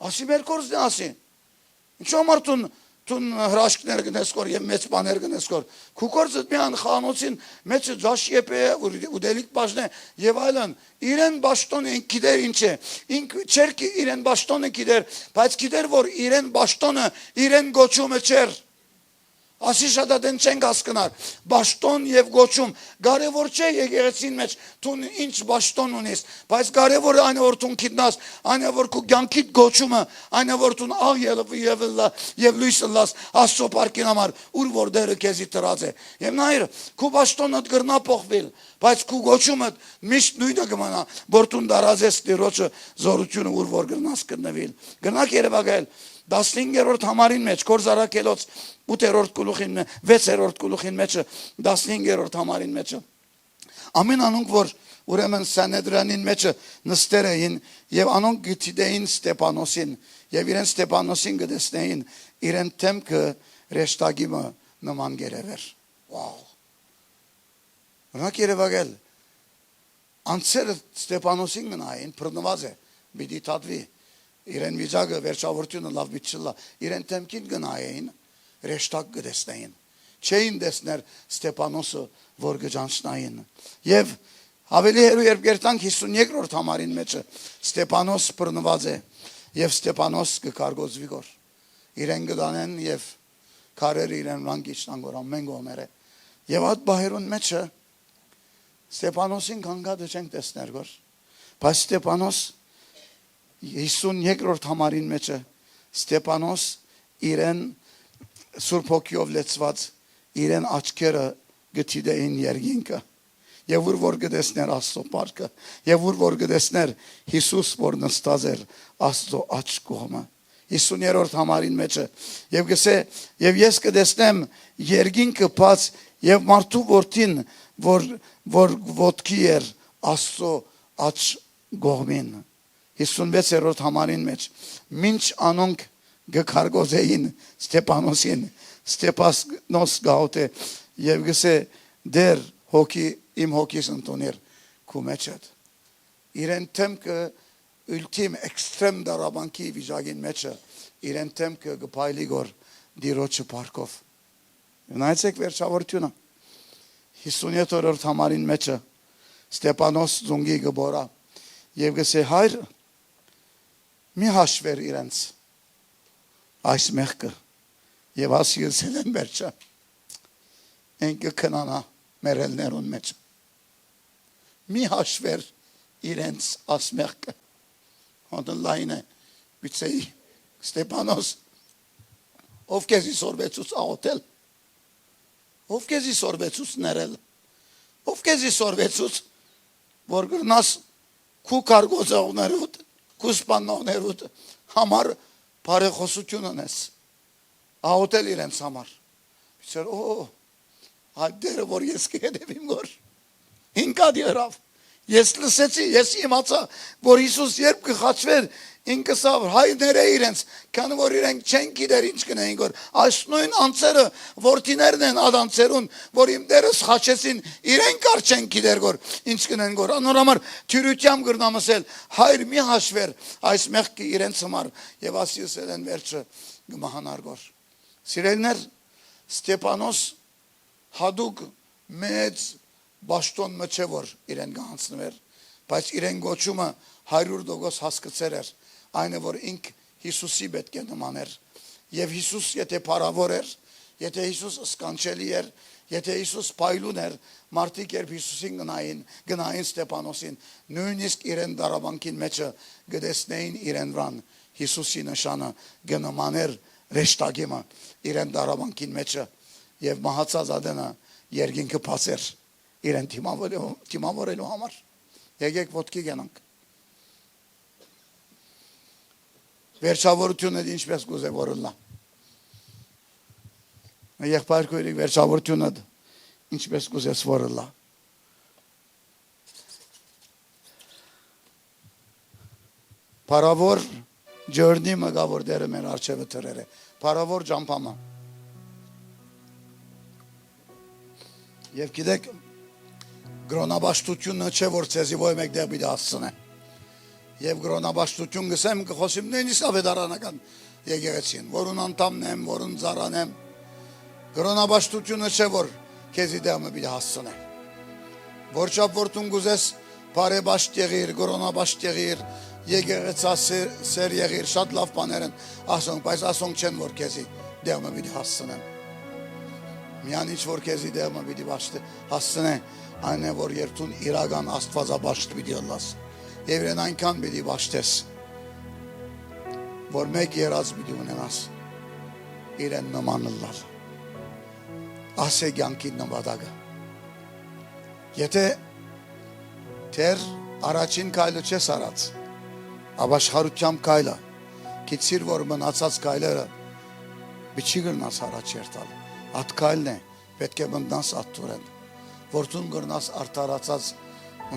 ասի մեր կորզն ասի ինչ ամարտուն Tun hraşkner gneskor yem meç baner gneskor. Kukorz mian xanotsin meç jaşyepe udelik başne yevaylan İren başton kider inçe. İnk çerki İren başton kider. Paç kider vor İren baştonu İren goçum çer. Asişada den çeng askınar. Başton yev goçum. Garevor yegeretsin meç. Tun inç başton unis. Paç garevor ane ortun kidnas. Ane vor ku gankit goçuma. Ane vor tun ağ yevilla. Yevluisillas. Asso parkin amar. Ur vor deri kezi teraze. Yem nair. Ku başton at gırna pohvil. Paç ku goçumat. Miş nuyda gımana. Bortun darazes diroçu. Zoruçunu ur vor gırnas kırnavil. Gırnak yere bagel. 15-րդ համարին մեջ կորզարակելոց 8-րդ գլուխին 6-րդ գլուխին մեջը 15-րդ համարին մեջը ամեն անոնք որ ուրեմն Սանեդրանին մեջը նստեր էին եւ անոնք գիտեին Ստեփանոսին եւ իրեն Ստեփանոսին գտեսնեին իրեն թեմքը ռեշտագիմը նման գերևեր վաու ռակ երևակել անցերը Ստեփանոսին գնային բռնված է պիտի թատվի Իրեն վիճակը վերջավորությունը լավ բիչլա իրեն թեմքին գնային ռեշտակ գտեսնային չէին տեսներ Ստեփանոսը որ գճանցնային եւ ավելի հերու երբ գերտանք 53-րդ համարին մեջը Ստեփանոս բռնված է եւ Ստեփանոս կկարգոզվի գոր իրեն գտանեն եւ քարերը իրեն վանգիչնան գոր ամեն գոները եւ այդ բահերուն մեջը Ստեփանոսին կանգադը չենք տեսներ գոր բայց Ստեփանոս 52-րդ համարին մեջը Ստեփանոս իրեն Սուրբ Հոգիով լեցված իրեն աչքերը գտիդեին երկինքը եւ որ գտեսներ Աստծո պարկը եւ որ գտեսներ Հիսուս որ նստած էր Աստծո աչ կողմը 50-րդ համարին մեջը եւ գսե եւ ես կտեսնեմ երկինքը բաց եւ մարդու որդին որ ոտքի էր Աստծո աչ կողմին 56-րդ համարին մեջ մինչ անոնք գկարգոզեին Ստեփանոսին Ստեփանոս գաուտե եւ գսե դեր հոգի իմ հոգիս ընտուներ քու մեջդ իրեն թեմքը ուլտիմ էքստրեմ դարաբանկի վիճակին մեջը իրեն թեմքը գփայլի գոր դիրոջը պարկով նայեցեք վերջավորությունը 57-րդ համարին մեջը Ստեփանոս զունգի գբորա եւ գսե հայր մի հաշվեր իրենց այս մեղքը եւ ասիլսել են վերջը ընկը քնանա մերելներուն մեջ մի հաշվեր իրենց աս մեղքը հոդլայնը բիցեի Ստեփանոս ով քեզի սորվեցուց աղոթել ով քեզի սորվեցուց ներել ով քեզի սորվեցուց որ գրնաս քու կարգոզողներուդ Կուսպանողներուդ համար բարեխոսություն ունես աղոթել իրենց համար Բիցեր այդ դերը որ ես կհետևիմ գոր ինքադի հրավ ես լսեցի ես իմացա որ Հիսուս երբ կխաչվեր ինքսավ հայները իրենց քան որ իրենք չեն գիտեր ինչ կնային գոր այս նույն անձերը որդիներն են ադանցերուն որ իմ դերս խաչեցին իրենք ար չեն գիտեր գոր ինչ կնեն գոր անորամար թյուրությամբ գրնամսել հայր մի հաշվեր այս մեղքը իրենց համար եւ ասիուսել են վերջը գմահանար գոր սիրելներ Ստեփանոս հադուկ մեծ Բաշտոն մը որ իրեն գանցնվեր բայց իրեն գոչումը 100% հասկացեր էր այն որ ինք Հիսուսի պետք է նմաներ եւ Հիսուս եթե փարավոր էր եթե Հիսուս սկանչելի էր եթե Հիսուս պայլուն էր մարդիկ երբ Հիսուսին գնային Ստեփանոսին նույնիսկ իրեն դարաբանկին մեջը գտեսնեին իրեն վրան Հիսուսի նշանը գնամաներ ռեշտագիմը իրեն դարավանքին մեջը եւ մահացած ադենը երկինքը փասեր իրեն թիմավորելու համար եկեք ոտքի գնանք վերջավորությունը ինչպես կուզե որլա եղբայրքույրիկ վերջավորությունը ինչպես կուզես որլա Փարավոր ջորնի մգավոր դերը մեր արջևը թրեր է Փարավոր ջամփամը Եվ գիտեք գրոնաբաշխությունը չէ որ ցեզի ոյ մեկ դեղ պիտի հասցնե Եվ գրոնաբաշխություն գսեմ կխոսիմ նույնիսկ ավետարանական եկեղեցին որուն անդամն եմ որուն ծառան եմ գրոնաբաշխությունը չէ որ քեզի դեղը պիտի հասցնե Որչափ որ դու գուզես բարեբաշտ եղիր գրոնաբաշտ եղիր եկեղեցասեր եղիր շատ լավ բաներ են ասոնք բայց ասոնք չեն որ քեզի դեղը պիտի հասցնեն Միան ինչ որ քեզի դեղը պիտի հասցնե այն է որ երթուն իրական աստվածաբաշտ պիտի ըլլաս եւ իրեն այնքան պիտի բաշտես որ մեկ երազ պիտի ունենաս իրեն նման ըլլալ ասե կյանքի նպատակը եթե թեր առաջին քայլը չես արած Աբաշխարությամբ քայլը գիտիր որ մնացած քայլերը Բիչի գրնաս առաջ երթալ Այդ քայլն է պետք է մտնաս ատուրեն որ դու գրնաս արդարացած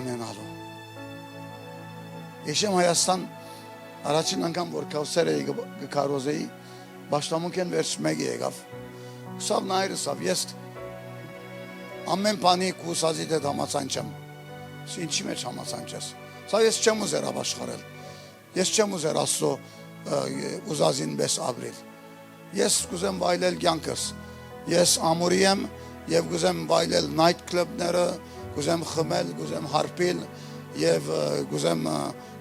ունենալու Իշեմ Հայաստան առաջին անգամ որ Քավսեր էի գկարոզեի Պաշտամունքեն վերջ մեկի եկավ Սավ նայրը սավ ես ամեն բանի կուսազի դե համացան չեմ Ինչի մեջ համացան չես Սավ ես չեմ ուզեր աբաշխարել Ես չեմ ուզեր աստծո ուզազին պես ապրել Ես կուզեմ վայելել կյանքս Ես ամուրի եմ եւ կուզեմ վայելել night club-ները կուզեմ խմել, կուզեմ հարբել եւ կուզեմ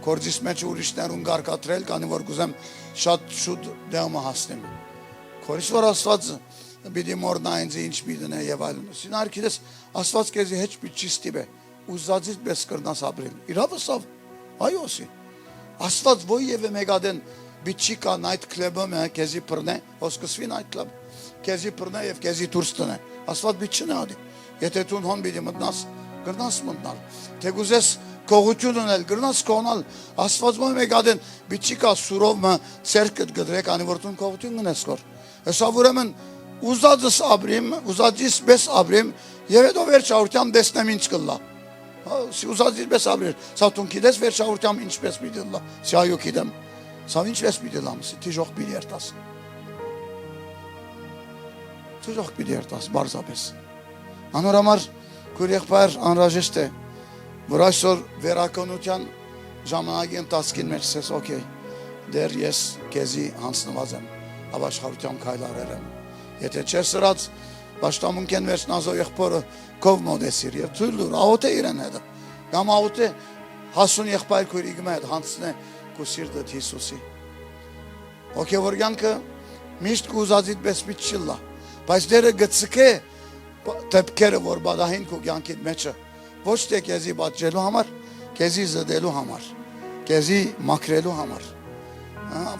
կորձիս մեջ ուրիշներուն գարկատրել քանի որ կուզեմ շատ շուտ դեղը հասնեմ Քորից որ Աստված պիտի մորնա ինձ ինչ պիտի եւ այլն Սինար գիտես Աստված քեզի հեչ պիտի չստիպե ուզածից պես կրնաս ապրել Իրավասավ այոսի Աստված ոյև մեկադեն բիչիկա night club-ը մե քեզի բռնե հոսկսվի night club քեզի բռնե եւ քեզի դուրս տնե Աստված բիչնա ադի եթե դու հոն բիդի մտնաս կրնաս մտնալ թե գուզես կողություն ունել կրնաս կոնալ Աստված ոյ մեկադեն բիչիկա սուրով մը ցերկդ գդրեք անի որ դու կողություն ունես կոր հեսա ուրեմն ուզածս ապրիմ ուզածիս պես ապրիմ եւ հետո վերջավորությամբ դեսնեմ ինչ կլա Ուզածից պես ապրիր, սա տուն կիդես վերջավորությամբ ինչպես պիտի լա, սի այո կիդեմ, սա ինչպես պիտի լամ, սի թիժող պիտի երտաս, թիժող պիտի երտաս, բարզապես, անոր համար քույր եղբայր անհրաժեշտ է, որ այսօր վերակնության ժամանակի ընթացքին մեջ սես, օքեյ, դեռ ես քեզի հանձնված եմ, աբաշխարությամբ քայլարել եմ, եթե չես սրած Պաշտամունքեն վերջ նազո եղբորը կով մոդեսիր և թույլ դուր, աղոտ է իրեն հետը, կամ աղոտ է հասուն եղբայր քույրիկը հետ հանցնե կու սիրտըտ Հիսուսի։ Հոգևոր կյանքը միշտ կուզածիտ պես պիտ չլա, բայց դերը գծկե տեպքերը, որ բադահին կու կյանքիտ մեջը, ոչ թե կեզի բատջելու համար, կեզի զդելու համար, կեզի մաքրելու համար։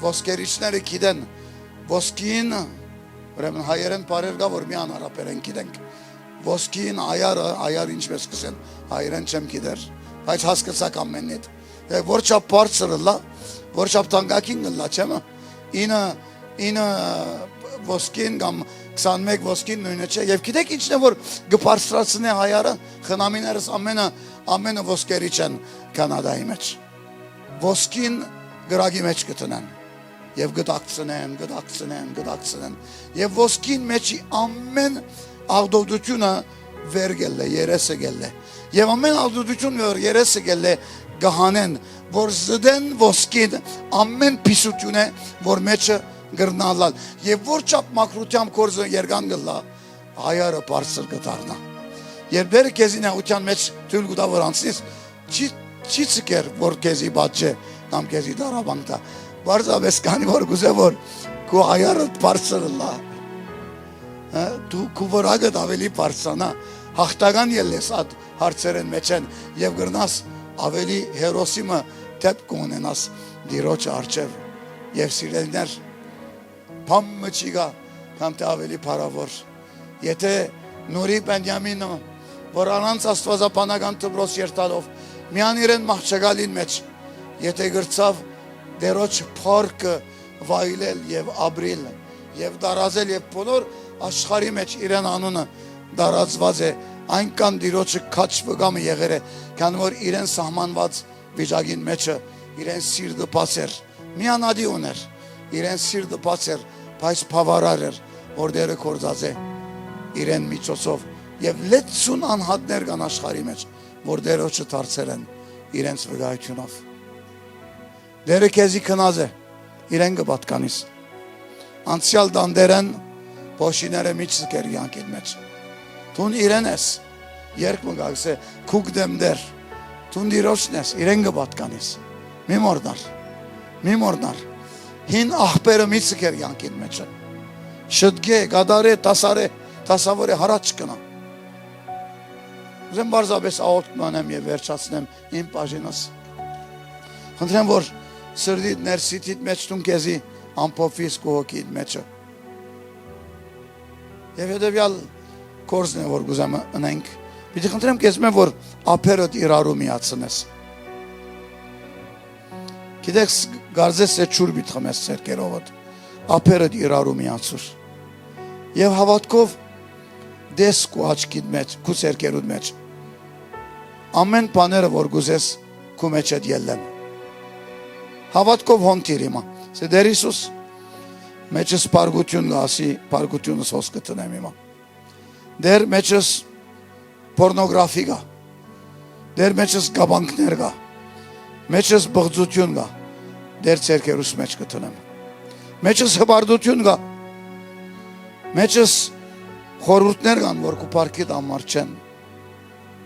Ոսկերիչները գիտեն, ոսկին Ուրեմն հայերեն բարեր կա, որ մի անարապերեն գիտենք, ոսկին այար ինչպես կսեն, հայերեն չեմ գիտեր, բայց հասկացակ ամենիտ, որչապ բարձր լա, որչապ տանգակին լա, չեմը, ինը ոսկին կամ 21 ոսկին նույնը չէ, և գիտեք ինչն է, որ գպարսրացն է հայարը, խնամիներս ամենը ոսկերի չեն Կանադայի մեջ, ոսկին գրագի մեջ կտնեն, Եվ գդակցնեն Եվ ոսկին մեջի ամեն աղդովդությունը վեր գել է, երեսը գել է Եվ ամեն աղդովդություն որ երեսը գել է գահանեն Որ զդեն ոսկին ամեն պիսություն է որ մեջը գրնալալ Եվ որ չապ մակրությամբ կորզը երգան գլա Հայարը պարսր գտարնա Երբ բերը կեզին աղության մեջ թույլ գուտա որ անցնիս Չի ծկեր որ կեզի բատժե կամ կեզի դարաբանք դա Բարզապես կանի որ գուզե որ կու հայարըտ պարսր լա Դու կու որ ագըտ ավելի պարսանա Հաղթական ելես ատ հարցերեն մեջ են Եվ գրնաս ավելի հերոսիմը տեպ կունենաս դիրոչ արջև Եվ սիրելիներ, փամը չի գա, կամ թե ավելի փառավոր։ Եթե Նուրի Բենյամինը, որ առանց աստվածաբանական դպրոց երթալով, միան իրեն մահճագալին մեջ, եթե գրծավ դերոջ փառքը վայելել եւ ապրել եւ դարազել եւ բոլոր աշխարհի մեջ իրեն անունը դարածված է, այնքան դիրոջը քաչ վգամը եղեր է, քան որ իրեն սահմանված վիճակին մեջը իրեն սիրտը բաց էր, միանադի ուներ, իրեն սիրտը բաց էր, բայց բավարար էր, որ դերը կործած է իրեն միջոցով եւ լեցուն անհատներ կան աշխարհի մեջ, որ դերոջը դարձել են իրենց վկայությունով։ Դերը քեզի քնած է, իրեն կպատկանիս։ Անցյալ դանդերեն փոշիները միջ կերյանքին մեջ։ Տուն իրեն ես, երկ մգակս է, կուկ դեմ դեր, տուն դիրոշն ես, իրեն կպատկանիս։ Մի մորնար, հին աղբերը միջ կերյանքին մեջ է։ Շտգե, գադարե, տասավորե, հարաչ կնա։ Ուզեմ բարձաբես աղոտ մանեմ և վերջացնեմ իմ պաժինս։ Խնդրեմ, որ սրդիդ ներսիտիդ մեջ տուն կեզի ամփոփվիս քո հոգիդ մեջը։ Եվ հետևյալ կորզն է, որ գուզեմ ընենք, պիտի խնդրեմ կեզում եմ, որ ափերդ իրարու միացնես։ Գիտեք, գարձես է չուր բիտ խմես ծերկերովդ, ափերդ իրարու միացուր։ Եվ հավատքով դես քո աչքիդ մեջ, քո ծերկերուդ մեջ։ Ամեն բաները, որ գուզես քո մեջ էդ ելեն։ Հավատքով հոնտիր իմա, սե դեր Իսուս, մեջս պարգություն գասի, պարգությունս հոս կտնեմ իմա, դեր մեջս պորնոգրաֆի գա, դեր մեջս գաբանքներ գա, մեջս բղձություն գա, դեր ծերկերուս մեջ կտնեմ, մեջս հբարդություն գա, մեջս խորուրդներ գան, որ կու պարկիդ ամար չեն,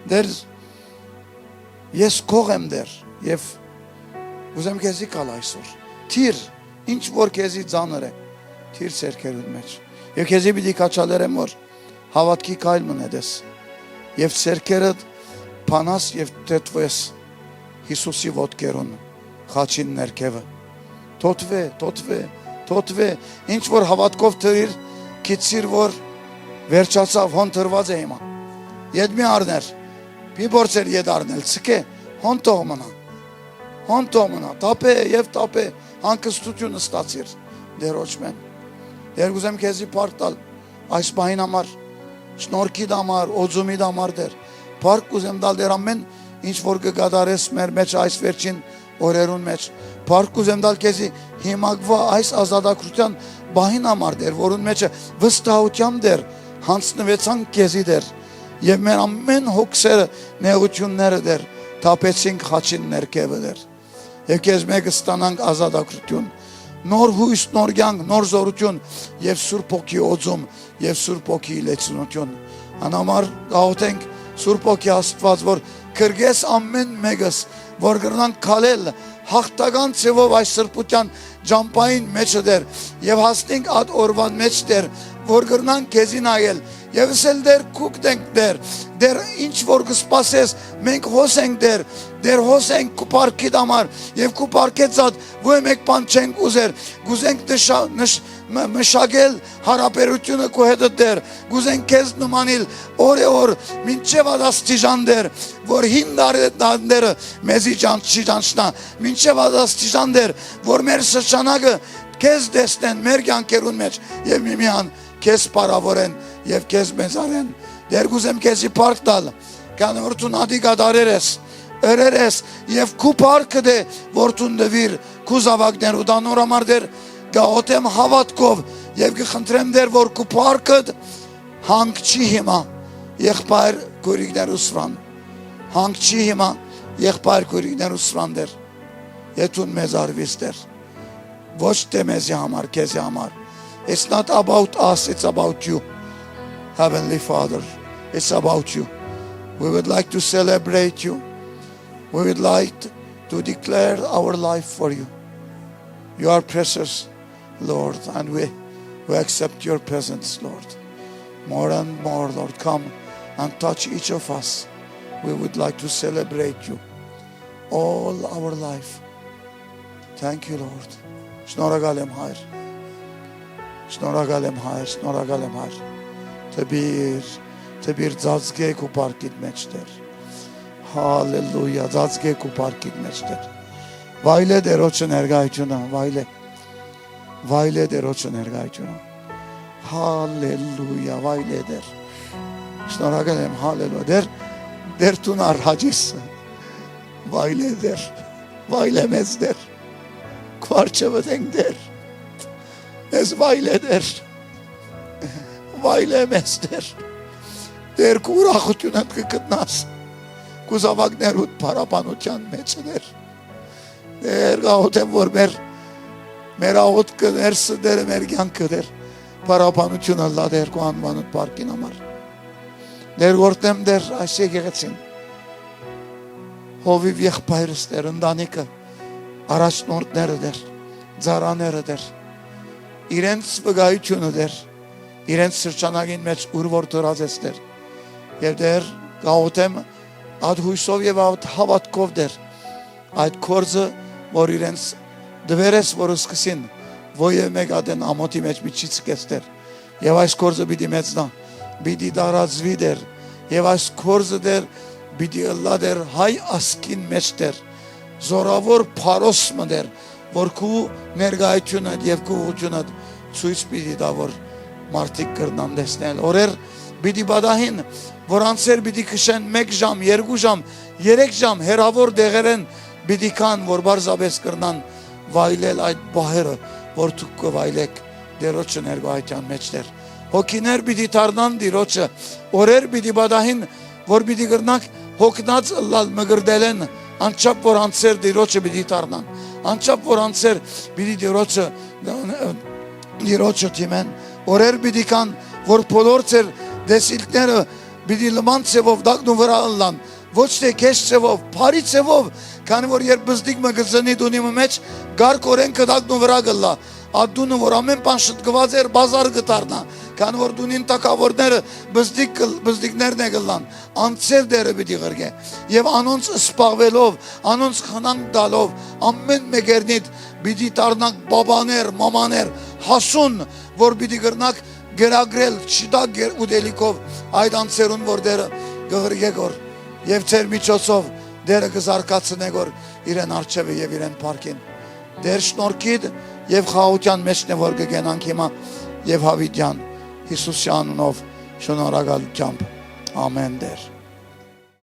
դեր ես կող եմ դեր, և ուզեմ քեզի կալ այսօր, թիր, ինչ որ քեզի ծանր է, թիր ծերկերուդ մեջ, և քեզի պիտի կաչալերեմ, որ հավատքի կայլ մնեդես, և ծերկերդ պանաս և տետվես Հիսուսի ոտքերուն, խաչին ներքևը, թոտվե, ինչ որ հավատքով թրիր, կիցիր, որ վերջացավ, հոն թրված է հիմա, եդ մի արներ, մի բորցեր եդ արնել, ծկե, հոն տող մնա, տապե և տապե, հանկստությունը ստացիր, դերոչմեն, դեր գուզեմ քեզի պարկ տալ, այս պահին համար, շնորքիդ համար, օձումիդ համար դեր, պարկ գուզեմ դալ դեր ամեն, ինչ որ կգադարես մեր մեջ այս վերջին օրերուն մեջ, պարկ գուզեմ դալ քեզի հիմակվա այս ազատագրության բահին համար դեր, որուն մեջը վստահությամբ դեր, հանցնվեցանք քեզի դեր, և մեր ամեն հոգսերը, նեղությունները դեր, թապեցինք խաչին ներքևը դեր, և քեզ մեկը ստանանք ազատագրություն, նոր հույս, նոր կյանք, նոր զորություն և Սուրբ Հոգի օձում և Սուրբ Հոգի լեցունություն։ Անհամար գաղութենք Սուրբ Հոգի Աստված, որ կրգես ամեն մեկս, որ կրնանք քալել հաղթական ձևով այս սրբության ջամփային մեջը դեր և հասնենք այդ օրվան մեջ դեր, որ կրնանք քեզի նայել և ասել դեր կուկ դենք դեր ինչ որ կսպասես, մենք հոս ենք դեր հոս ենք կու պարկիդ համար և կու պարկեցած ոյ մեկ բան չենք ուզեր, գուզենք մշագել հարաբերությունը քո հետ դեր, գուզենք քեզ նմանիլ օր մինչև աստիճան դեր, որ հին դարերը մեզի ճանչնա, մինչև աստիճան դեր, որ մեր շրջանակը քեզ տեսնեն մեր կյանքերուն մեջ և միմյան քեզ պարավորեն և քեզ մեծարեն, դեր գուզեմ քեզի պարկ տալ, կան որ տուն ադի գադարեր ես, өрեր ես և կու պարկը դե, որ տուն դվիր կու զավակներ ու դանոր համար դեր, գաղոտեմ հավատքով և կխնդրեմ դեր, որ կու պարկըդ հանք չի հիմա, եղբայր կուրիքներ ուսվրան, հանք չի հիմա, եղբայր կուրիքներ ուսվրան դեր, եթուն մեզ արվիս դեր, ոչ թե մեզի համար, քեզի համար, it's not about us, it's about you. Heavenly Father, it's about you. We would like to celebrate you. We would like to declare our life for you. You are precious, Lord, and we accept your presence, Lord. More and more, Lord, come and touch each of us. We would like to celebrate you all our life. Thank you, Lord. Շնորհակալ եմ Հայր։ Շնորհակալ եմ Հայր, շնորհակալ եմ Հայր։ Թեբիր ծածկեք ու պարկիտ մեջտեր։ Հալելույա, ծածկեք ու պարկիտ մեջտեր։ Վայլե Տերոջը ներկայությունը, վայլե Տերոջը ներկայությունը։ Հալելույա, վայլե Տեր։ Շնորհակալ եմ, հալելույա։ Դեր տուն առհաջիս։ Վայլե Տեր, վայլե մեզ Տեր։ Քվարչը վտենք Տեր։ Մեզ վայլե Տեր։ Վայլե մեզ Տեր։ Դեր քու ուրախությունը կգտնաս։ Քու զավակներուդ փառաբանության մեջ Տեր։ Դեր գաղութեմ որ մեր աղոթքը ներսը Դեր մեր կյանքը Դեր փառաբանությունը լա Դեր քու անվանդ պարկին համար։ Դեր գործեմ Դեր այս եկեղեցին հովիվ եղբայրս Դեր ընտանիքը առաջնորդները Դեր ծառաները Դեր իրենց վկայությունը Դեր իրենց սրճանակին մեջ ուր որ դրած ես Դեր եւ Դեր գաղութեմ այդ հույսով եւ այդ հավատքով Դեր այդ կորձը որ իրենց դվերես որ սկսին ոյե մեկ ադեն ամոթի մեջ միջից կես Դեր եւ այս կորձը պիտի մեծնա պիտի դարածվի Դեր եւ այս կորձը Դեր պիտի ըլլա Դեր հայ ասկին մեջ Դեր զորավոր փարոսը Դեր որ քու ներկայությունը եւ քու ուղղությունը ցույց պիտի տա որ մարդիկ կրնան տեսնել օրեր պիտի բադահին որ անցեր պիտի քշեն 1 ժամ 2 ժամ 3 ժամ հերավոր դեղերեն պիտի կան որ բարձաբես կրնան վայլել այդ բահերը որ դուք կվայլեք Տերոջը ներկայության մեջ Դեր հոգիներ պիտի դառնան Տիրոջը օրեր պիտի բադահին որ պիտի կրնակ հոգնած լալ մգրդելեն անչափ որ անցեր Տիրոջը պիտի դառնան անչափ որ անցեր պիտի Տիրոջը թիմեն օրեր պիտի կան որ բոլոր ծեր դեսիլքները պիտի լման ծևով դագնու վրա ըլլան ոչ թե քեզ ծևով բարի ծևով քանի որ երբ բզդիկ մգզնի դունի մեջ գարկ օրենքը դագնու վրա գլա ադունը որ ամեն բան շտկված էր բազար գտարնա քանի որ դունին տակավորները բզդիկներն է գլան անցեր դերը պիտի գրգե եւ անոնց սպաղվելով անոնց խնանք տալով ամեն մեկերնիդ պիտի դառնանք բաբաներ մամաներ հասուն որ պիտի գրնակ գերագրել չդա ուդելիկով այդ անցերուն որ դերը գղրգե գոր եւ ծեր միջոցով դերը կզարկացնե գոր իրեն արջևը եւ իրեն парքին դեր շնորհքիդ եւ խաղության մեջն է որ կգենանք հիմա եւ հավիտյան Հիսուսի անունով շնորհակալությամբ ամեն Դեր